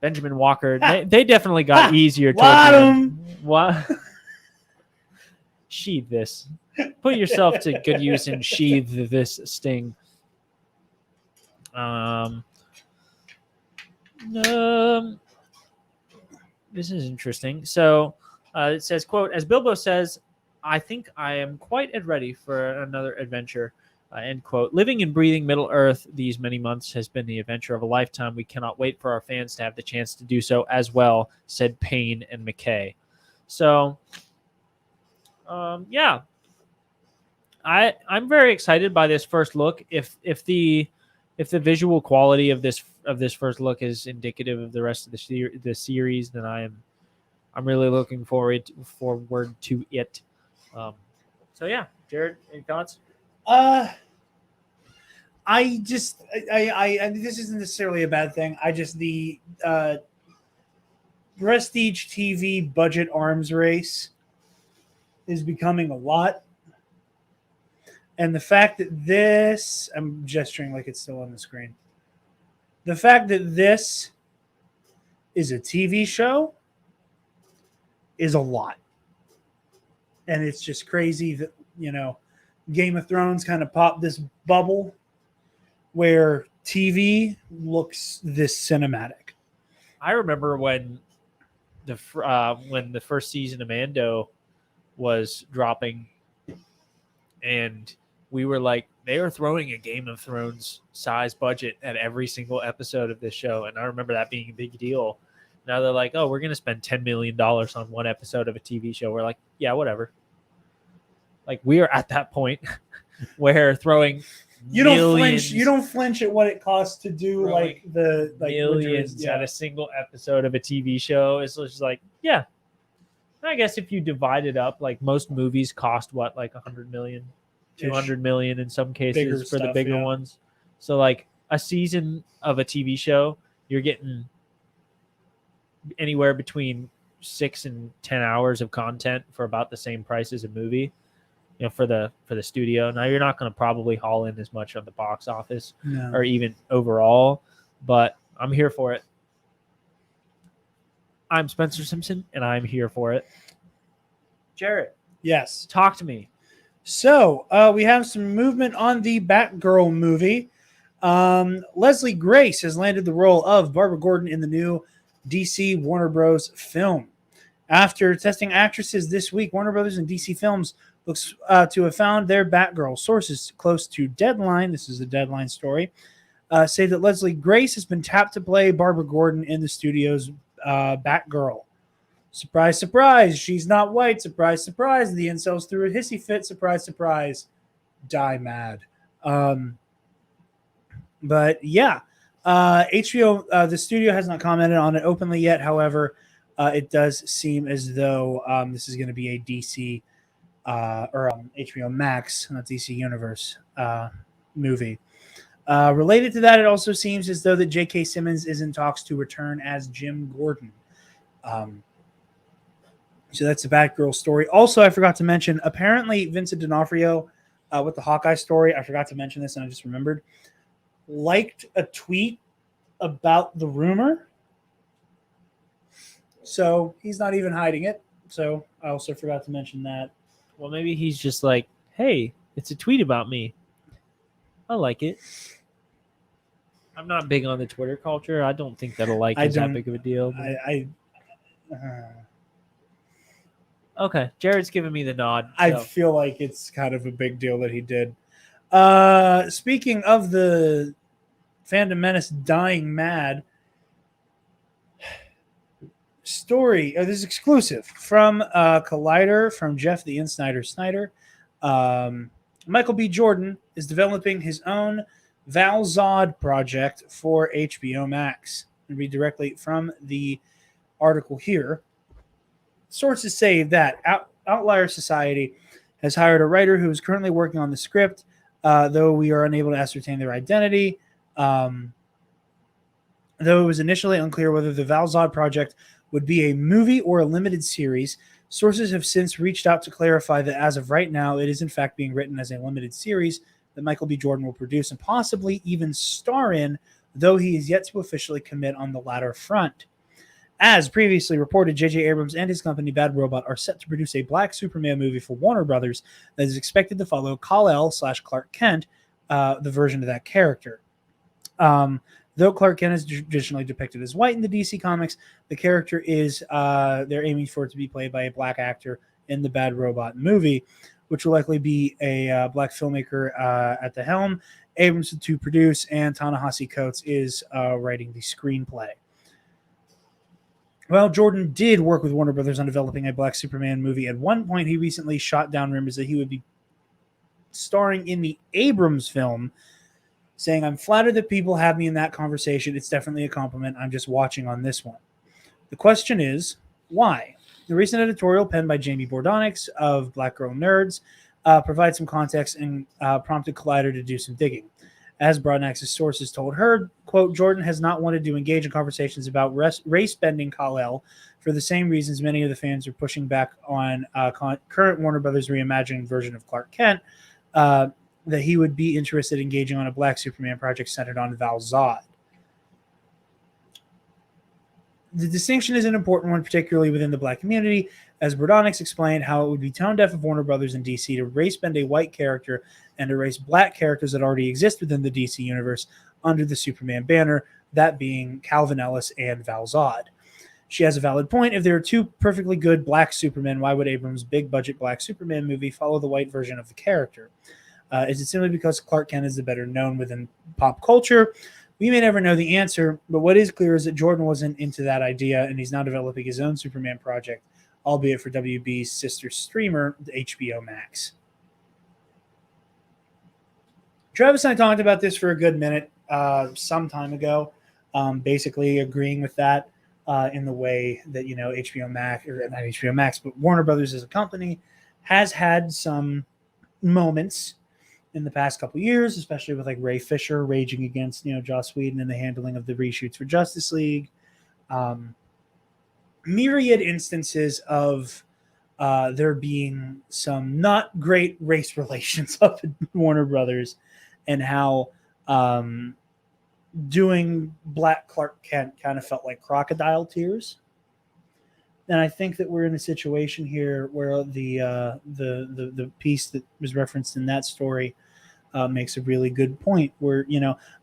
Benjamin Walker. They definitely got easier. What? Sheathe this. Put yourself to good use and sheathe this sting. This is interesting. So it says, quote, "As Bilbo says, I think I am quite ready for another adventure." End quote. "Living and breathing Middle-earth these many months has been the adventure of a lifetime. We cannot wait for our fans to have the chance to do so as well," said Payne and McKay. So, yeah, I'm very excited by this first look. If the visual quality of this first look is indicative of the rest of the series, then I'm really looking forward to it. So yeah, Jared, any thoughts? This isn't necessarily a bad thing. The prestige TV budget arms race is becoming a lot. And the fact that this, I'm gesturing like it's still on the screen. The fact that this is a TV show is a lot. And it's just crazy that, Game of Thrones kind of popped this bubble where TV looks this cinematic. I remember when the first season of Mando was dropping, and we were like, they are throwing a Game of Thrones size budget at every single episode of this show, and I remember that being a big deal. Now they're like, oh, we're going to spend $10 million on one episode of a TV show. We're like, yeah, whatever. Like, we are at that point where throwing you don't flinch at what it costs to do millions at a single episode of a TV show. It's just like, yeah. I guess if you divide it up, like most movies cost what, like 100 million, 200 million in some cases for the bigger ones. So like a season of a TV show, you're getting anywhere between 6 and 10 hours of content for about the same price as a movie. For the studio. Now you're not going to probably haul in as much on the box office or even overall, but I'm here for it. I'm Spencer Simpson, and I'm here for it. Jared, yes, talk to me. So we have some movement on the Batgirl movie. Leslie Grace has landed the role of Barbara Gordon in the new DC Warner Bros. Film. After testing actresses this week, Warner Bros. And DC Films looks to have found their Batgirl. Sources close to Deadline, this is a Deadline story, say that Leslie Grace has been tapped to play Barbara Gordon in the studio's Batgirl. Surprise, surprise, she's not white. Surprise, surprise, the incels threw a hissy fit. Surprise, surprise, die mad. But yeah, HBO, the studio has not commented on it openly yet. However, it does seem as though this is going to be a DC or HBO Max, not DC Universe movie. Related to that, it also seems as though that J.K. Simmons is in talks to return as Jim Gordon. So that's the Batgirl story. Also, I forgot to mention, apparently Vincent D'Onofrio with the Hawkeye story, I forgot to mention this and I just remembered, liked a tweet about the rumor. So he's not even hiding it. So I also forgot to mention that. Well, maybe he's just like, hey, it's a tweet about me. I like it. I'm not big on the Twitter culture. I don't think that a like is that big of a deal. Okay, Jared's giving me the nod. So. I feel like it's kind of a big deal that he did. Speaking of the Fandom Menace dying mad story, this is exclusive from Collider, from Jeff the Insnider Snyder. Michael B. Jordan is developing his own Val-Zod project for HBO Max. I'll read directly from the article here. Sources say that Outlier Society has hired a writer who is currently working on the script, though we are unable to ascertain their identity. Though it was initially unclear whether the Val-Zod project would be a movie or a limited series, sources have since reached out to clarify that as of right now, it is in fact being written as a limited series that Michael B. Jordan will produce and possibly even star in, though he is yet to officially commit on the latter front. As previously reported, J.J. Abrams and his company Bad Robot are set to produce a Black Superman movie for Warner Brothers that is expected to follow Kal-El/Clark Kent, the version of that character. Though Clark Kent is traditionally depicted as white in the DC comics, the character is, they're aiming for it to be played by a black actor in the Bad Robot movie, which will likely be a black filmmaker at the helm. Abrams to produce, and Ta-Nehisi Coates is writing the screenplay. Well, Jordan did work with Warner Brothers on developing a Black Superman movie. At one point, he recently shot down rumors that he would be starring in the Abrams film, saying, "I'm flattered that people have me in that conversation. It's definitely a compliment. I'm just watching on this one." The question is, why? The recent editorial penned by Jamie Bordonix of Black Girl Nerds provides some context and prompted Collider to do some digging. As Brodnax's sources told her, quote, Jordan has not wanted to engage in conversations about race-bending Kal-El for the same reasons many of the fans are pushing back on current Warner Brothers reimagined version of Clark Kent, that he would be interested in engaging on a Black Superman project centered on Val-Zod. The distinction is an important one, particularly within the Black community, as Brodonix explained how it would be tone deaf of Warner Brothers and DC to race-bend a white character and erase black characters that already exist within the DC universe under the Superman banner, that being Calvin Ellis and Val-Zod. She has a valid point. If there are two perfectly good black Supermen, why would Abrams' big-budget Black Superman movie follow the white version of the character? Is it simply because Clark Kent is the better known within pop culture? We may never know the answer, but what is clear is that Jordan wasn't into that idea, and he's now developing his own Superman project, albeit for WB's sister streamer, HBO Max. Travis and I talked about this for a good minute some time ago, basically agreeing with that in the way that, you know, HBO Max, or not HBO Max, but Warner Brothers as a company has had some moments in the past couple years, especially with like Ray Fisher raging against, you know, Joss Whedon and the handling of the reshoots for Justice League. Myriad instances of there being some not great race relations up in Warner Brothers, and how doing Black Clark Kent kind of felt like crocodile tears. And I think that we're in a situation here where the piece that was referenced in that story makes a really good point where,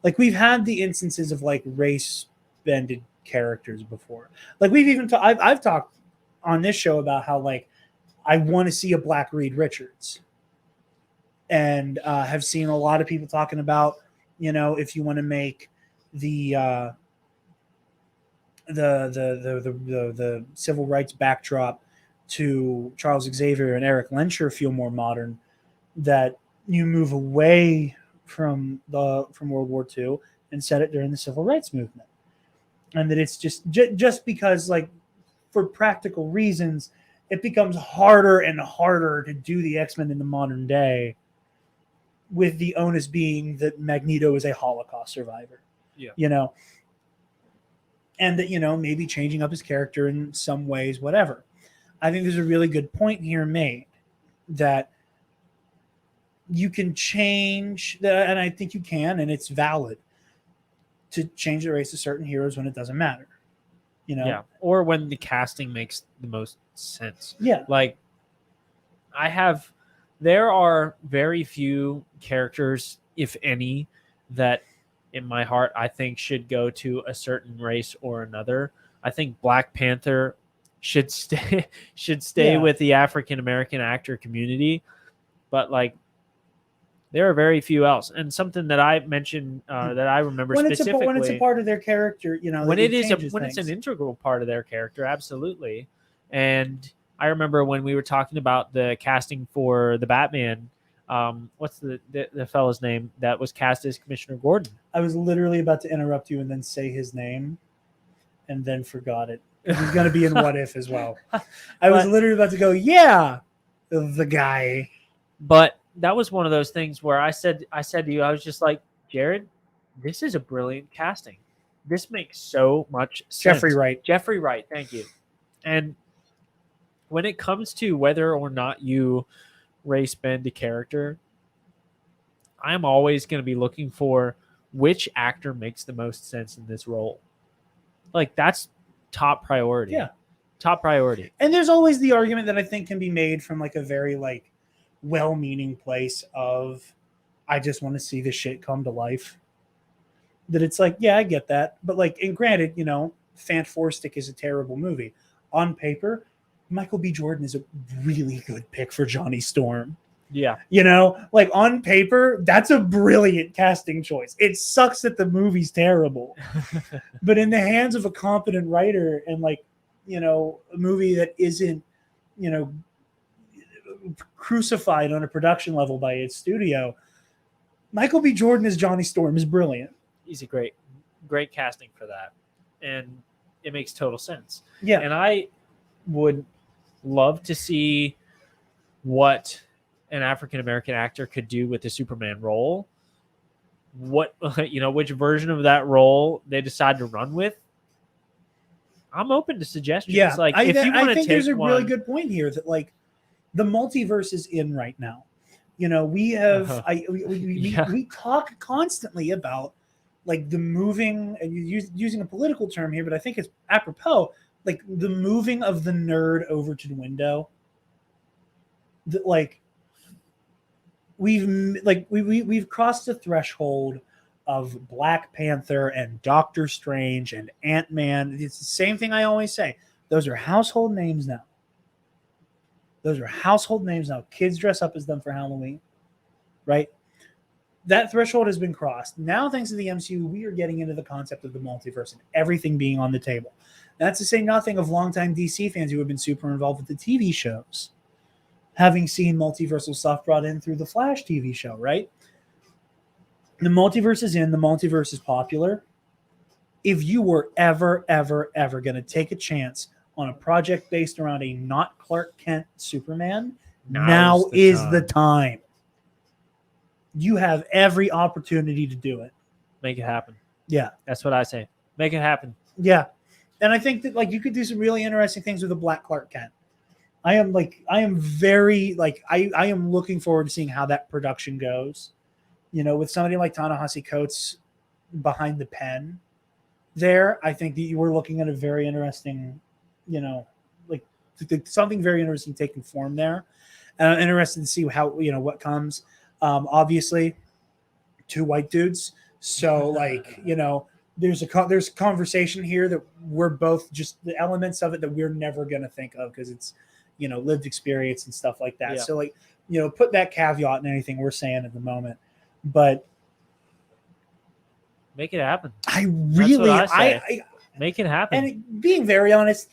like we've had the instances of like race bended characters before. Like we've even I've talked on this show about how like I want to see a Black Reed Richards, and have seen a lot of people talking about, if you want to make the civil rights backdrop to Charles Xavier and Eric Lensher feel more modern, that you move away from World War II and set it during the civil rights movement, and that it's just because like for practical reasons it becomes harder and harder to do the X-Men in the modern day, with the onus being that Magneto is a Holocaust survivor. Yeah. And that, maybe changing up his character in some ways, whatever. I think there's a really good point here made that you can change, and I think you can, and it's valid to change the race of certain heroes when it doesn't matter. Yeah. Or when the casting makes the most sense. Yeah. Like, there are very few characters, if any, that in my heart I think should go to a certain race or another. I think Black Panther should stay with the African American actor community, but like there are very few else. And something that I mentioned that I remember specifically, when it's a part of their character, when it's an integral part of their character, absolutely. And I remember when we were talking about the casting for the Batman. What's the fellow's name that was cast as Commissioner Gordon? I was literally about to interrupt you and then say his name, and then forgot it. He's going to be in What If as well. I was literally about to go, the guy. But that was one of those things where I said to you, I was just like, Jared, this is a brilliant casting. This makes so much sense. Jeffrey Wright, thank you. And when it comes to whether or not you race bend a character, I'm always going to be looking for which actor makes the most sense in this role. Like that's top priority. Yeah. Top priority. And there's always the argument that I think can be made from like a very like well-meaning place of, I just want to see this shit come to life. That it's like, yeah, I get that. But like, and granted, Fant Four Stick is a terrible movie. On paper, Michael B. Jordan is a really good pick for Johnny Storm. Yeah. Like on paper, that's a brilliant casting choice. It sucks that the movie's terrible. But in the hands of a competent writer and like, a movie that isn't, crucified on a production level by its studio, Michael B. Jordan as Johnny Storm is brilliant. He's a great casting for that. And it makes total sense. Yeah. And I would love to see what an African-American actor could do with the Superman role. What, which version of that role they decide to run with. I'm open to suggestions. Yeah. Like, if you want to take there's a really good point here that like the multiverse is in right now. We have, we talk constantly about like the moving, and using a political term here, but I think it's apropos, like the moving of the nerd over to the window. That like we've crossed the threshold of Black Panther and Doctor Strange and Ant-Man. It's the same thing I always say. Those are household names now. Kids dress up as them for Halloween, right? That threshold has been crossed. Now, thanks to the MCU, we are getting into the concept of the multiverse and everything being on the table. That's to say nothing of longtime DC fans who have been super involved with the TV shows, having seen multiversal stuff brought in through the Flash TV show, right? The multiverse is in. The multiverse is popular. If you were ever going to take a chance on a project based around a not Clark Kent Superman, now is the time. You have every opportunity to do it. Make it happen. Yeah. That's what I say. Make it happen. Yeah. And I think that like you could do some really interesting things with a Black Clark Kent. I am looking forward to seeing how that production goes. With somebody like Ta-Nehisi Coates behind the pen there, I think that you were looking at a very interesting, something very interesting taking form there. And I'm interested to see how, what comes. Obviously, two white dudes. So like, there's conversation here that we're both just the elements of it that we're never going to think of because it's, lived experience and stuff like that. Yeah. So like, put that caveat in anything we're saying at the moment, but make it happen. I really, I make it happen. And being very honest,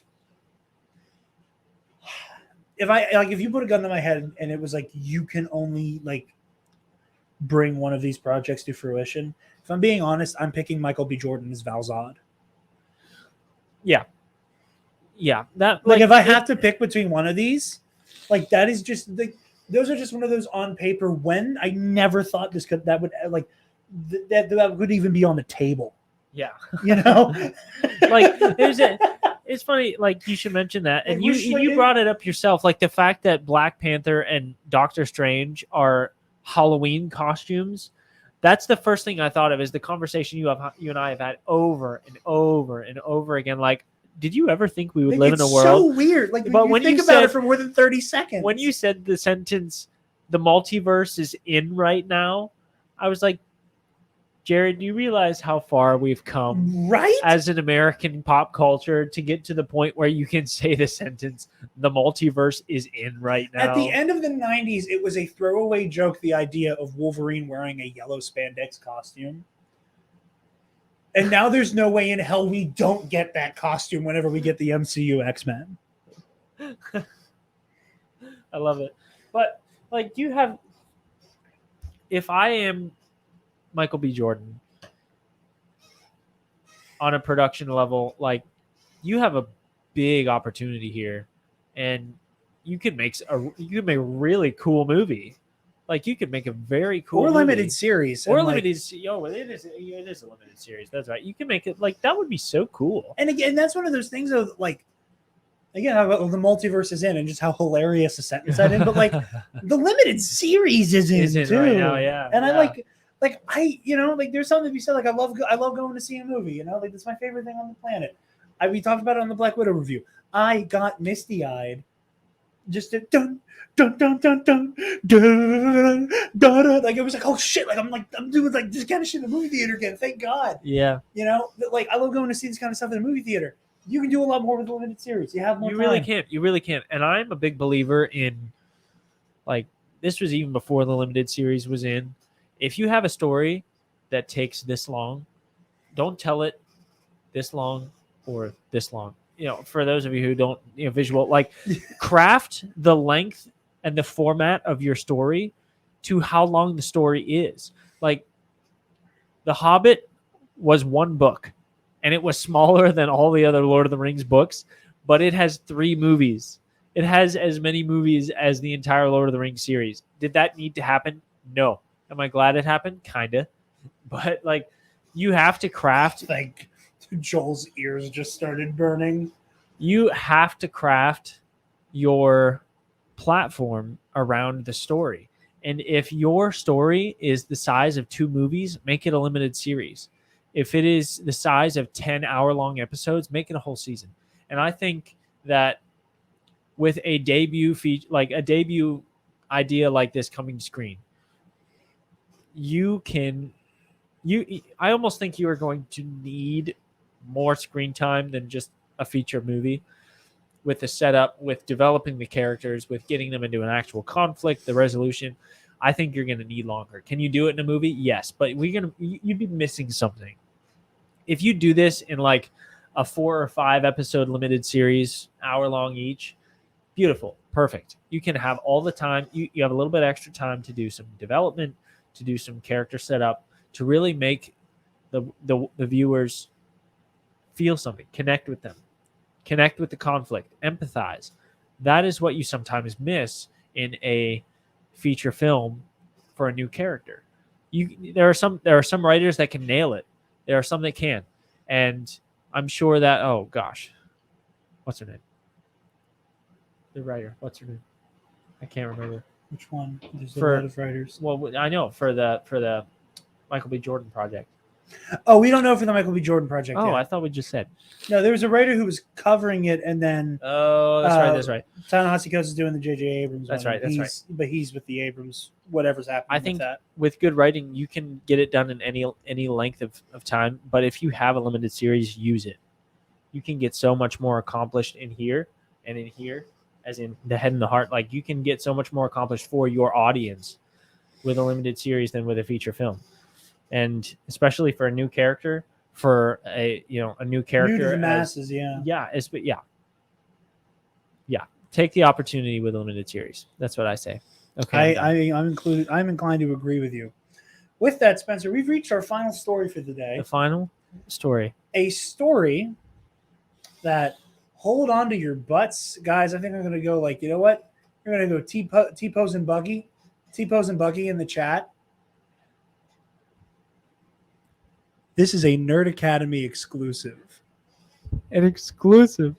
if you put a gun to my head and it was like, you can only like bring one of these projects to fruition, if I'm being honest, I'm picking Michael B. Jordan as Val-Zod. Yeah. That like if I have to pick between one of these, like that is just like those are just one of those on paper when I never thought that would even be on the table. Yeah. Like it's funny, like you should mention that. And you brought it up yourself, like the fact that Black Panther and Doctor Strange are Halloween costumes. That's the first thing I thought of is the conversation you and I have had over and over and over again. Like, did you ever think we would live in a world? So weird. Like, but when you think about it for more than 30 seconds. When you said the sentence, the multiverse is in right now, I was like, Jared, do you realize how far we've come as an American pop culture to get to the point where you can say the sentence, the multiverse is in right now? At the end of the 90s, it was a throwaway joke, the idea of Wolverine wearing a yellow spandex costume. And now there's no way in hell we don't get that costume whenever we get the MCU X-Men. I love it. But, like, if I am Michael B. Jordan on a production level, like you have a big opportunity here, and you could make a really cool movie. Like you could make a very cool movie. Limited series, or limited. It is a limited series. That's right. You can make it like that would be so cool. And again, that's one of those things of like, again, how the multiverse is in, and just how hilarious a sentence that is. But like, the limited series is in too. Right now, yeah. And I there's something to be said. Like I love going to see a movie. Like it's my favorite thing on the planet. We talked about it on the Black Widow review. I got misty eyed, just a dun dun dun dun dun dun dun. Like it was like, oh shit! Like I'm doing like this kind of shit in the movie theater again. Thank God. Yeah. Like I love going to see this kind of stuff in the movie theater. You can do a lot more with the limited series. You have more time. You really can. And I'm a big believer in, like, this was even before the limited series was in. If you have a story that takes this long, don't tell it this long or this long. For those of you who don't, visual, like craft the length and the format of your story to how long the story is. Like The Hobbit was one book and it was smaller than all the other Lord of the Rings books, but it has 3 movies. It has as many movies as the entire Lord of the Rings series. Did that need to happen? No. Am I glad it happened? Kinda. But like you have to craft, like Joel's ears just started burning. You have to craft your platform around the story. And if your story is the size of 2 movies, make it a limited series. If it is the size of 10 hour-long episodes, make it a whole season. And I think that with a debut idea like this coming to screen, I almost think you are going to need more screen time than just a feature movie, with the setup, with developing the characters, with getting them into an actual conflict, the resolution. I think you're going to need longer. Can you do it in a movie? Yes, but you'd be missing something. If you do this in like a 4 or 5 episode limited series, hour long each, beautiful, perfect. You can have all the time. You have a little bit extra time to do some development, to do some character setup, to really make the viewers feel something, connect with them, connect with the conflict, empathize. That is what you sometimes miss in a feature film for a new character. There are some writers that can nail it. There are some that can, and I'm sure that what's her name? The writer, what's her name? I can't remember. Which one? There's a lot of writers. Well, I know for the Michael B. Jordan project. Oh, we don't know for the Michael B. Jordan project Oh, yet. I thought we just said. No, there was a writer who was covering it, and then Oh, that's right. Ta-Nehisi Coates is doing the J.J. Abrams That's one. right, that's right. But he's with the Abrams, whatever's happening I think with that. with good writing, you can get it done in any length of time. But if you have a limited series, use it. You can get so much more accomplished in here and in here, as in the head and the heart. Like, you can get so much more accomplished for your audience with a limited series than with a feature film. And especially for a new character, for a new character. New to the masses, yeah. Yeah. Take the opportunity with a limited series. That's what I say. Okay. I'm inclined to agree with you. With that, Spencer, we've reached our final story for the day. The final story. A story that, hold on to your butts, guys. I think I'm going to go like, you know what? We're going to go T-Pose and Buggy. T-Pose and Buggy in the chat. This is a Nerd Academy exclusive. An exclusive.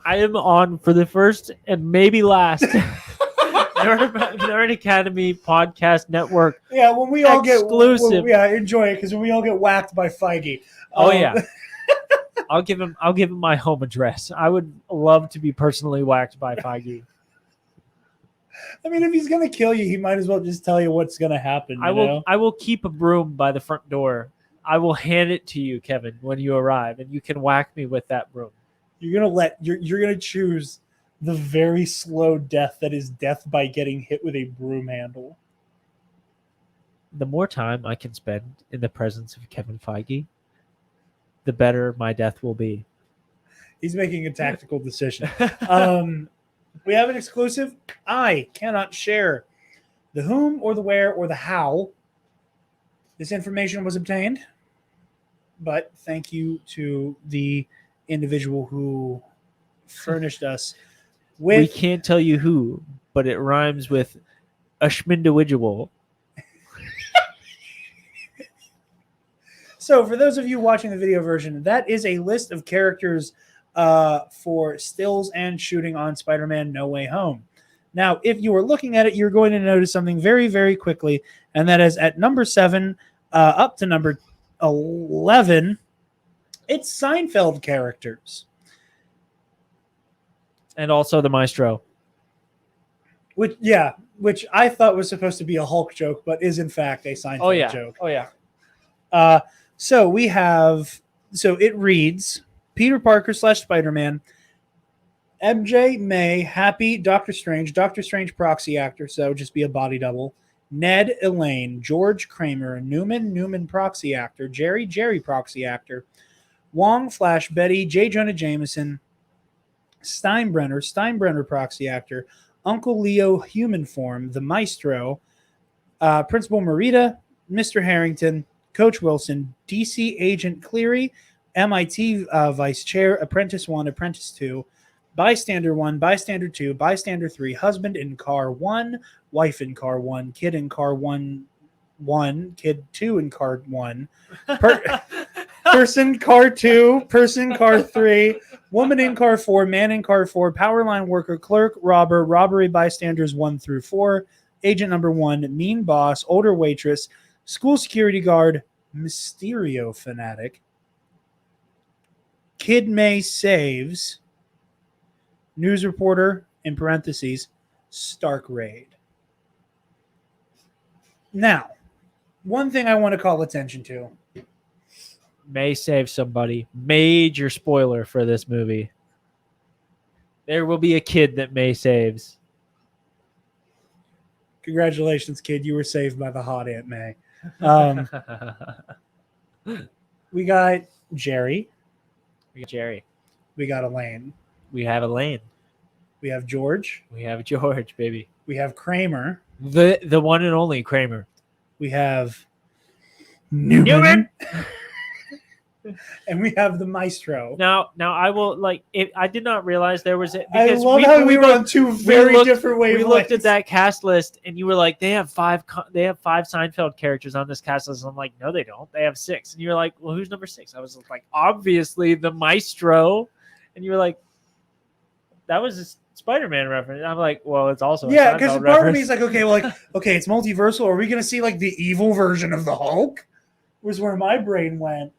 I am on for the first and maybe last Nerd Academy Podcast Network. Yeah, when we all exclusive. Enjoy it, because when we all get whacked by Feige. Yeah. I'll give him my home address. I would love to be personally whacked by Feige. I mean, if he's gonna kill you, he might as well just tell you what's gonna happen. I will keep a broom by the front door. I will hand it to you, Kevin, when you arrive, and you can whack me with that broom. You're gonna choose the very slow death that is death by getting hit with a broom handle. The more time I can spend in the presence of Kevin Feige, the better my death will be. He's making a tactical decision. We have an exclusive. I cannot share the whom or the where or the how this information was obtained, but thank you to the individual who furnished us with. We can't tell you who, but it rhymes with a schmindividual. So, for those of you watching the video version, that is a list of characters for stills and shooting on Spider-Man No Way Home. Now, if you are looking at it, you're going to notice something very, very quickly, and that is at number 7 up to number 11, it's Seinfeld characters. And also the Maestro. Which I thought was supposed to be a Hulk joke, but is in fact a Seinfeld joke. Oh, yeah. So it reads Peter Parker / Spider-Man, MJ, May, Happy, Doctor Strange proxy actor, so just be a body double, Ned, Elaine, George, Kramer, Newman proxy actor, Jerry proxy actor, Wong, Flash, Betty, J. Jonah Jameson, Steinbrenner proxy actor, Uncle Leo human form, the Maestro, Principal Marita, Mr. Harrington, Coach Wilson, DC Agent Cleary, MIT Vice Chair, Apprentice 1, Apprentice 2, Bystander 1, Bystander 2, Bystander 3, Husband in Car 1, Wife in Car 1, Kid in Car 1, Kid 2 in Car 1, Person Car 2, Person Car 3, Woman in Car 4, Man in Car 4, Powerline Worker, Clerk, Robber, Robbery Bystanders 1 through 4, Agent Number 1, Mean Boss, Older Waitress, School Security Guard, Mysterio Fanatic, Kid May Saves, News Reporter, in parentheses, Stark Raid. Now, one thing I want to call attention to. May save somebody. Major spoiler for this movie. There will be a kid that May saves. Congratulations, kid. You were saved by the hot Aunt May. We got Jerry. We got Jerry. We got Elaine. We have Elaine. We have George. We have George, baby. We have Kramer. The one and only Kramer. We have Newman. And we have the Maestro. Now I will I did not realize there was it. I love how we were on two very different wavelengths. We looked at that cast list, and you were like, "They have five Seinfeld characters on this cast list." I'm like, "No, they don't. They have 6." And you were like, "Well, who's number 6?" I was like, "Obviously, the Maestro." And you were like, "That was a Spider-Man reference." And I'm like, "Well, it's also a because Seinfeld part of reference." me is like, okay, it's multiversal. Are we going to see like the evil version of the Hulk? was where my brain went.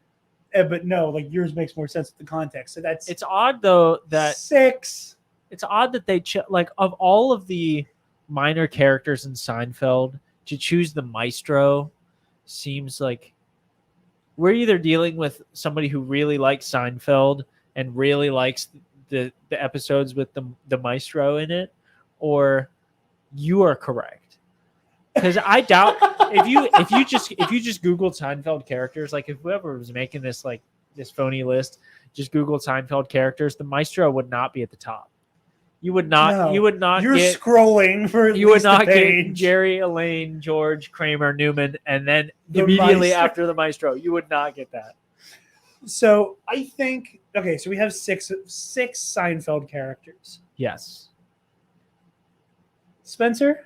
But no, like yours makes more sense with the context. So that's It's odd though that 6. it's odd that they like of all of the minor characters in Seinfeld to choose the maestro seems like we're either dealing with somebody who really likes Seinfeld and really likes the episodes with the maestro in it, or you are correct. Because I doubt if you just Googled Seinfeld characters, like if whoever was making this like this phony list just Googled Seinfeld characters, the maestro would not be at the top. You would not. No, you would not. You're get, scrolling for at You would least not a get page. Jerry, Elaine, George, Kramer, Newman, and then The immediately maestro. after the maestro. You would not get that. So I think so we have six Seinfeld characters. Yes. Spencer,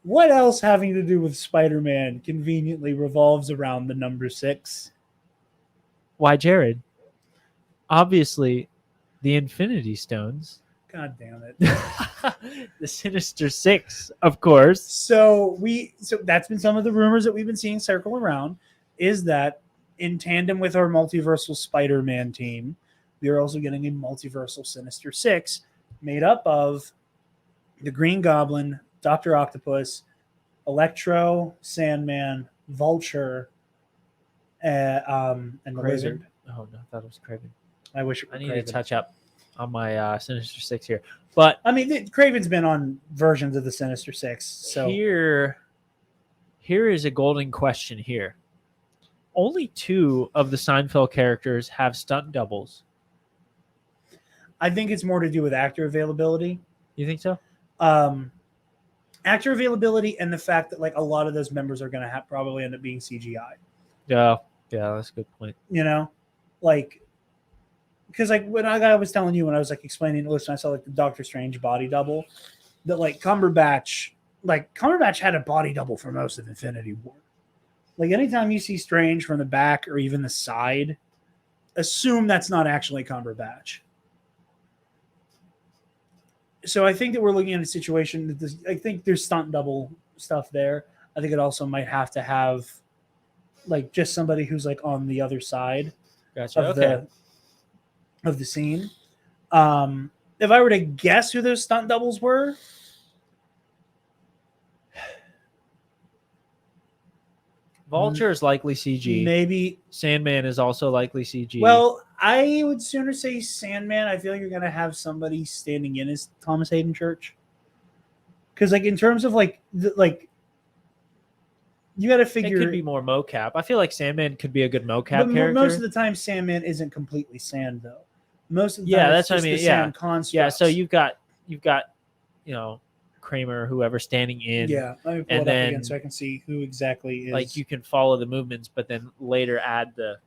what else having to do with Spider-Man conveniently revolves around the number 6? Why, Jared? Obviously, the Infinity Stones. God damn it. The Sinister Six, of course. So that's been some of the rumors that we've been seeing circle around, is that in tandem with our multiversal Spider-Man team, we are also getting a multiversal Sinister Six made up of the Green Goblin, Dr. Octopus, Electro, Sandman, Vulture, and the Kraven. Lizard. Oh no, I thought it was Craven. I wish it I were need Kraven. to touch up on my Sinister Six here. But I mean, Craven's been on versions of the Sinister Six. So here is a golden question here. Only 2 of the Seinfeld characters have stunt doubles. I think it's more to do with actor availability. You think so? Actor availability and the fact that like a lot of those members are going to probably end up being CGI. Yeah, that's a good point. You know, like because like when I was telling you when I was like explaining to listen, I saw like the Doctor Strange body double that like Cumberbatch had a body double for most of Infinity War. Like anytime you see Strange from the back or even the side, assume that's not actually Cumberbatch. So I think that we're looking at a situation that I think there's stunt double stuff there. I think it also might have to have like just somebody who's like on the other side Gotcha. of the scene. If I were to guess who those stunt doubles were, Vulture is likely CG. maybe. Sandman is also likely CG. Well, I would sooner say Sandman. I feel like you're gonna have somebody standing in as Thomas Hayden Church, because like in terms of like you got to it figure could be more mocap. I feel like Sandman could be a good mocap but character. most of the time Sandman isn't completely sand though. Most of the time, that's what I mean. The Yeah, sand constructs. yeah. So you've got Kramer, whoever standing in. Yeah, let me pull and it then, up again so I can see who exactly is. like you can follow the movements, but then later add the.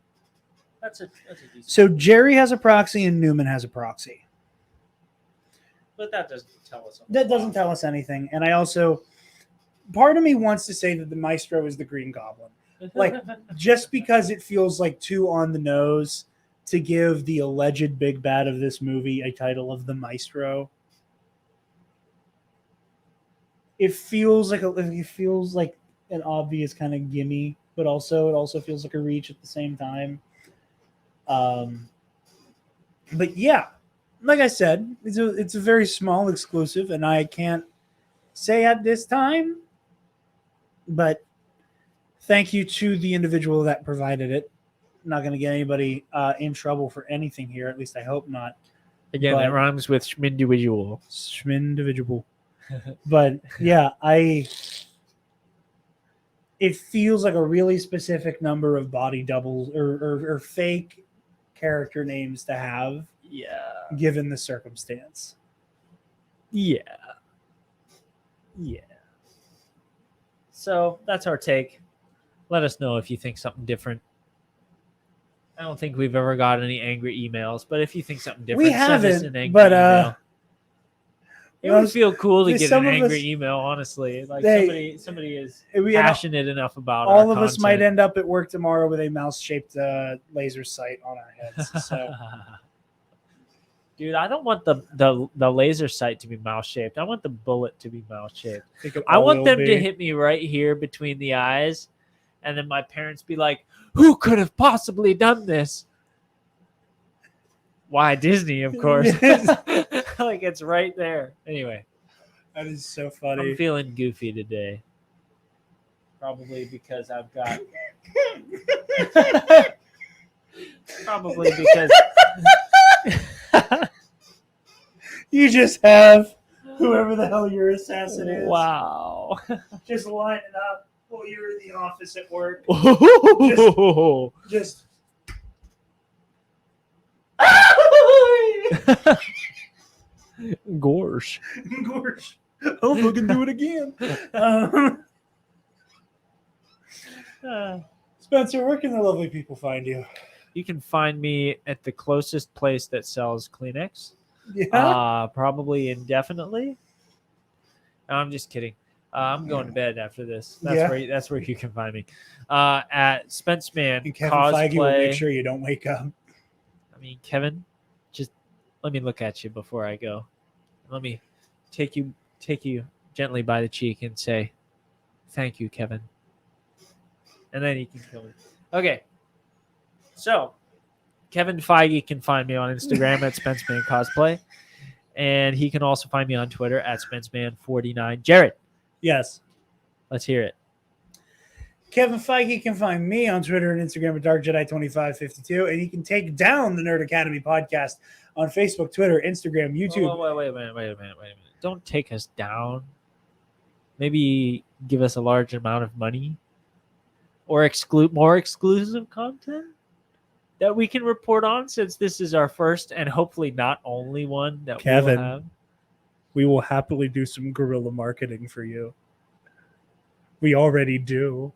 That's a decent. So Jerry has a proxy and Newman has a proxy. But that doesn't tell us. That doesn't tell us anything. And I also, part of me wants to say that the Maestro is the Green Goblin. Like, just because it feels like too on the nose to give the alleged big bad of this movie a title of the Maestro. It feels like an obvious kind of gimme, but also it also feels like a reach at the same time. But yeah, like I said, it's a very small exclusive, and I can't say at this time. But thank you to the individual that provided it. I'm not going to get anybody in trouble for anything here. At least I hope not. Again, But- it rhymes with schmindividual. Schmindividual. But yeah, it feels like a really specific number of body doubles or fake character names to have Yeah. given the circumstance. Yeah. So that's our take. Let us know if you think something different. I don't think we've ever got any angry emails, but if you think something different, We send us haven't, an angry but, email. It would most- feel cool to get some an of angry us- email, honestly. Like somebody is We passionate enough about all our of us might content. end up at work tomorrow with a mouse-shaped laser sight on our heads. So Dude, I don't want the laser sight to be mouse shaped. I want the bullet to be mouse shaped. think it I all want will them be. to hit me right here between the eyes, and then my parents be like, "Who could have possibly done this?" Why Disney, of course. Like it's right there. Anyway, That is so funny. I'm feeling goofy today. Probably because I've got. Probably because. You just have whoever the hell your assassin is. Wow. Just line it up while you're in the office at work. Just. Gorsh. Gorsh. I'll fucking do it again. Spencer, where can the lovely people find you? You can find me at the closest place that sells Kleenex. Yeah. Probably indefinitely. No, I'm just kidding. I'm going to bed after this. That's where you can find me. At Spenceman And Kevin Feige will make sure you don't wake up. I mean, Kevin, just let me look at you before I go. Let me take you gently by the cheek and say, "Thank you, Kevin." And then he can kill me. Okay. So, Kevin Feige can find me on Instagram at SpenceMan Cosplay. And he can also find me on Twitter at SpenceMan49. Jarod, Yes. let's hear it. Kevin Feige can find me on Twitter and Instagram at DarkJedi2552. And he can take down the Nerd Academy podcast on Facebook, Twitter, Instagram, YouTube. Wait a minute. Don't take us down. Maybe give us a large amount of money. Or exclude more exclusive content that we can report on, since this is our first and hopefully not only one that Kevin, we will have. We will happily do some guerrilla marketing for you. We already do.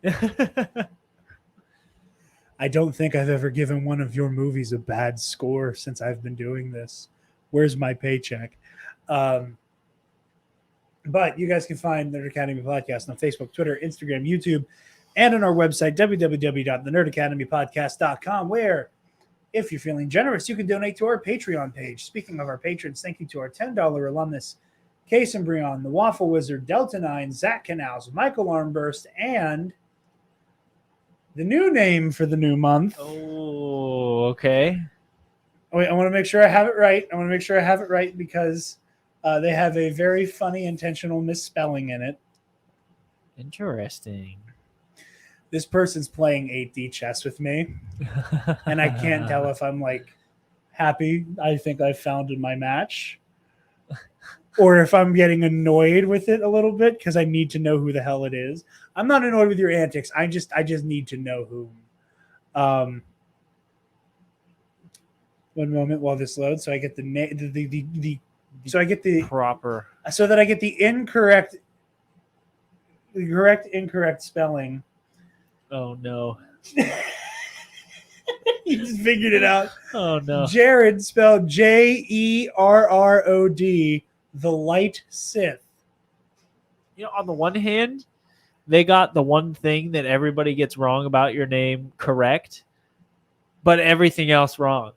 I don't think I've ever given one of your movies a bad score since I've been doing this. Where's my paycheck? But you guys can find the Nerd Academy podcast on Facebook, Twitter, Instagram, YouTube, and on our website, www.thenerdacademypodcast.com, where, if you're feeling generous, you can donate to our Patreon page. Speaking of our patrons, thank you to our $10 alumnus, Case and Brion, the Waffle Wizard, Delta 9, Zach Canals, Michael Armburst, and the new name for the new month. Oh, okay. Wait, I want to make sure I have it right. Because they have a very funny intentional misspelling in it. Interesting. This person's playing 8D chess with me, and I can't tell if I'm like happy I think I found in my match, or if I'm getting annoyed with it a little bit because I need to know who the hell it is. I'm not annoyed with your antics. I just need to know who. One moment while this loads, so I get the so I get the proper, so that I get the incorrect spelling. Oh no. You just figured it out. Oh no. Jarod, spelled Jerrod, the Light Sith. You know, on the one hand, they got the one thing that everybody gets wrong about your name correct, but everything else wrong.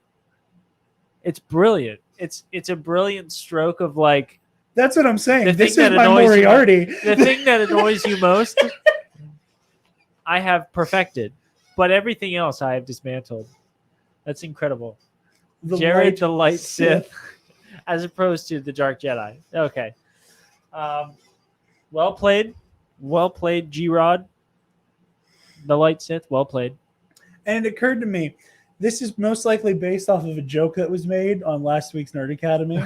It's brilliant. It's a brilliant stroke of like. That's what I'm saying. This is my Moriarty. The thing that annoys you most, I have perfected, but everything else I have dismantled. That's incredible. Jarod the Light Sith, as opposed to the Dark Jedi. Okay. Well played, G-Rod. The Light Sith, well played. And it occurred to me, this is most likely based off of a joke that was made on last week's Nerd Academy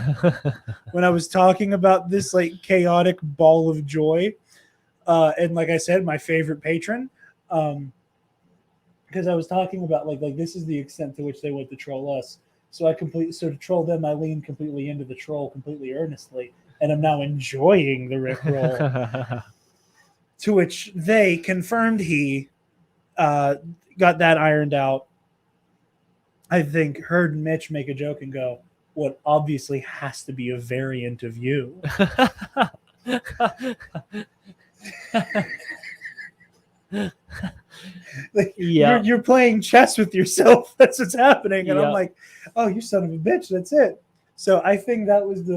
when I was talking about this like chaotic ball of joy. And like I said, my favorite patron, because I was talking about like this is the extent to which they want to troll us. So to troll them, I leaned completely into the troll completely earnestly, and I'm now enjoying the rickroll. To which they confirmed he got that ironed out. I think heard Mitch make a joke and go, "What obviously has to be a variant of you." Like, yeah. you're playing chess with yourself. That's what's happening. And I'm like, oh, you son of a bitch. That's it. So I think that was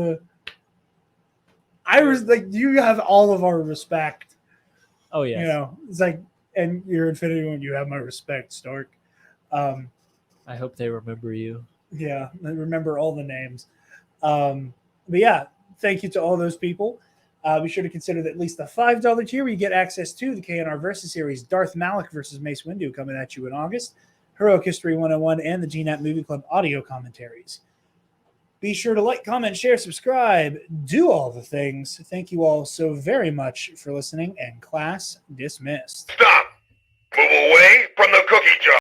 I was like, you have all of our respect. Oh, yes. You know, it's like, and your Infinity one, you have my respect, Stark. I hope they remember you. Yeah, I remember all the names. But yeah, thank you to all those people. Be sure to consider that at least the $5 tier where you get access to the KNR Versus Series, Darth Malik versus Mace Windu coming at you in August, Heroic History 101, and the GNAT Movie Club audio commentaries. Be sure to like, comment, share, subscribe, do all the things. Thank you all so very much for listening, and class dismissed. Stop! Move away from the cookie jar!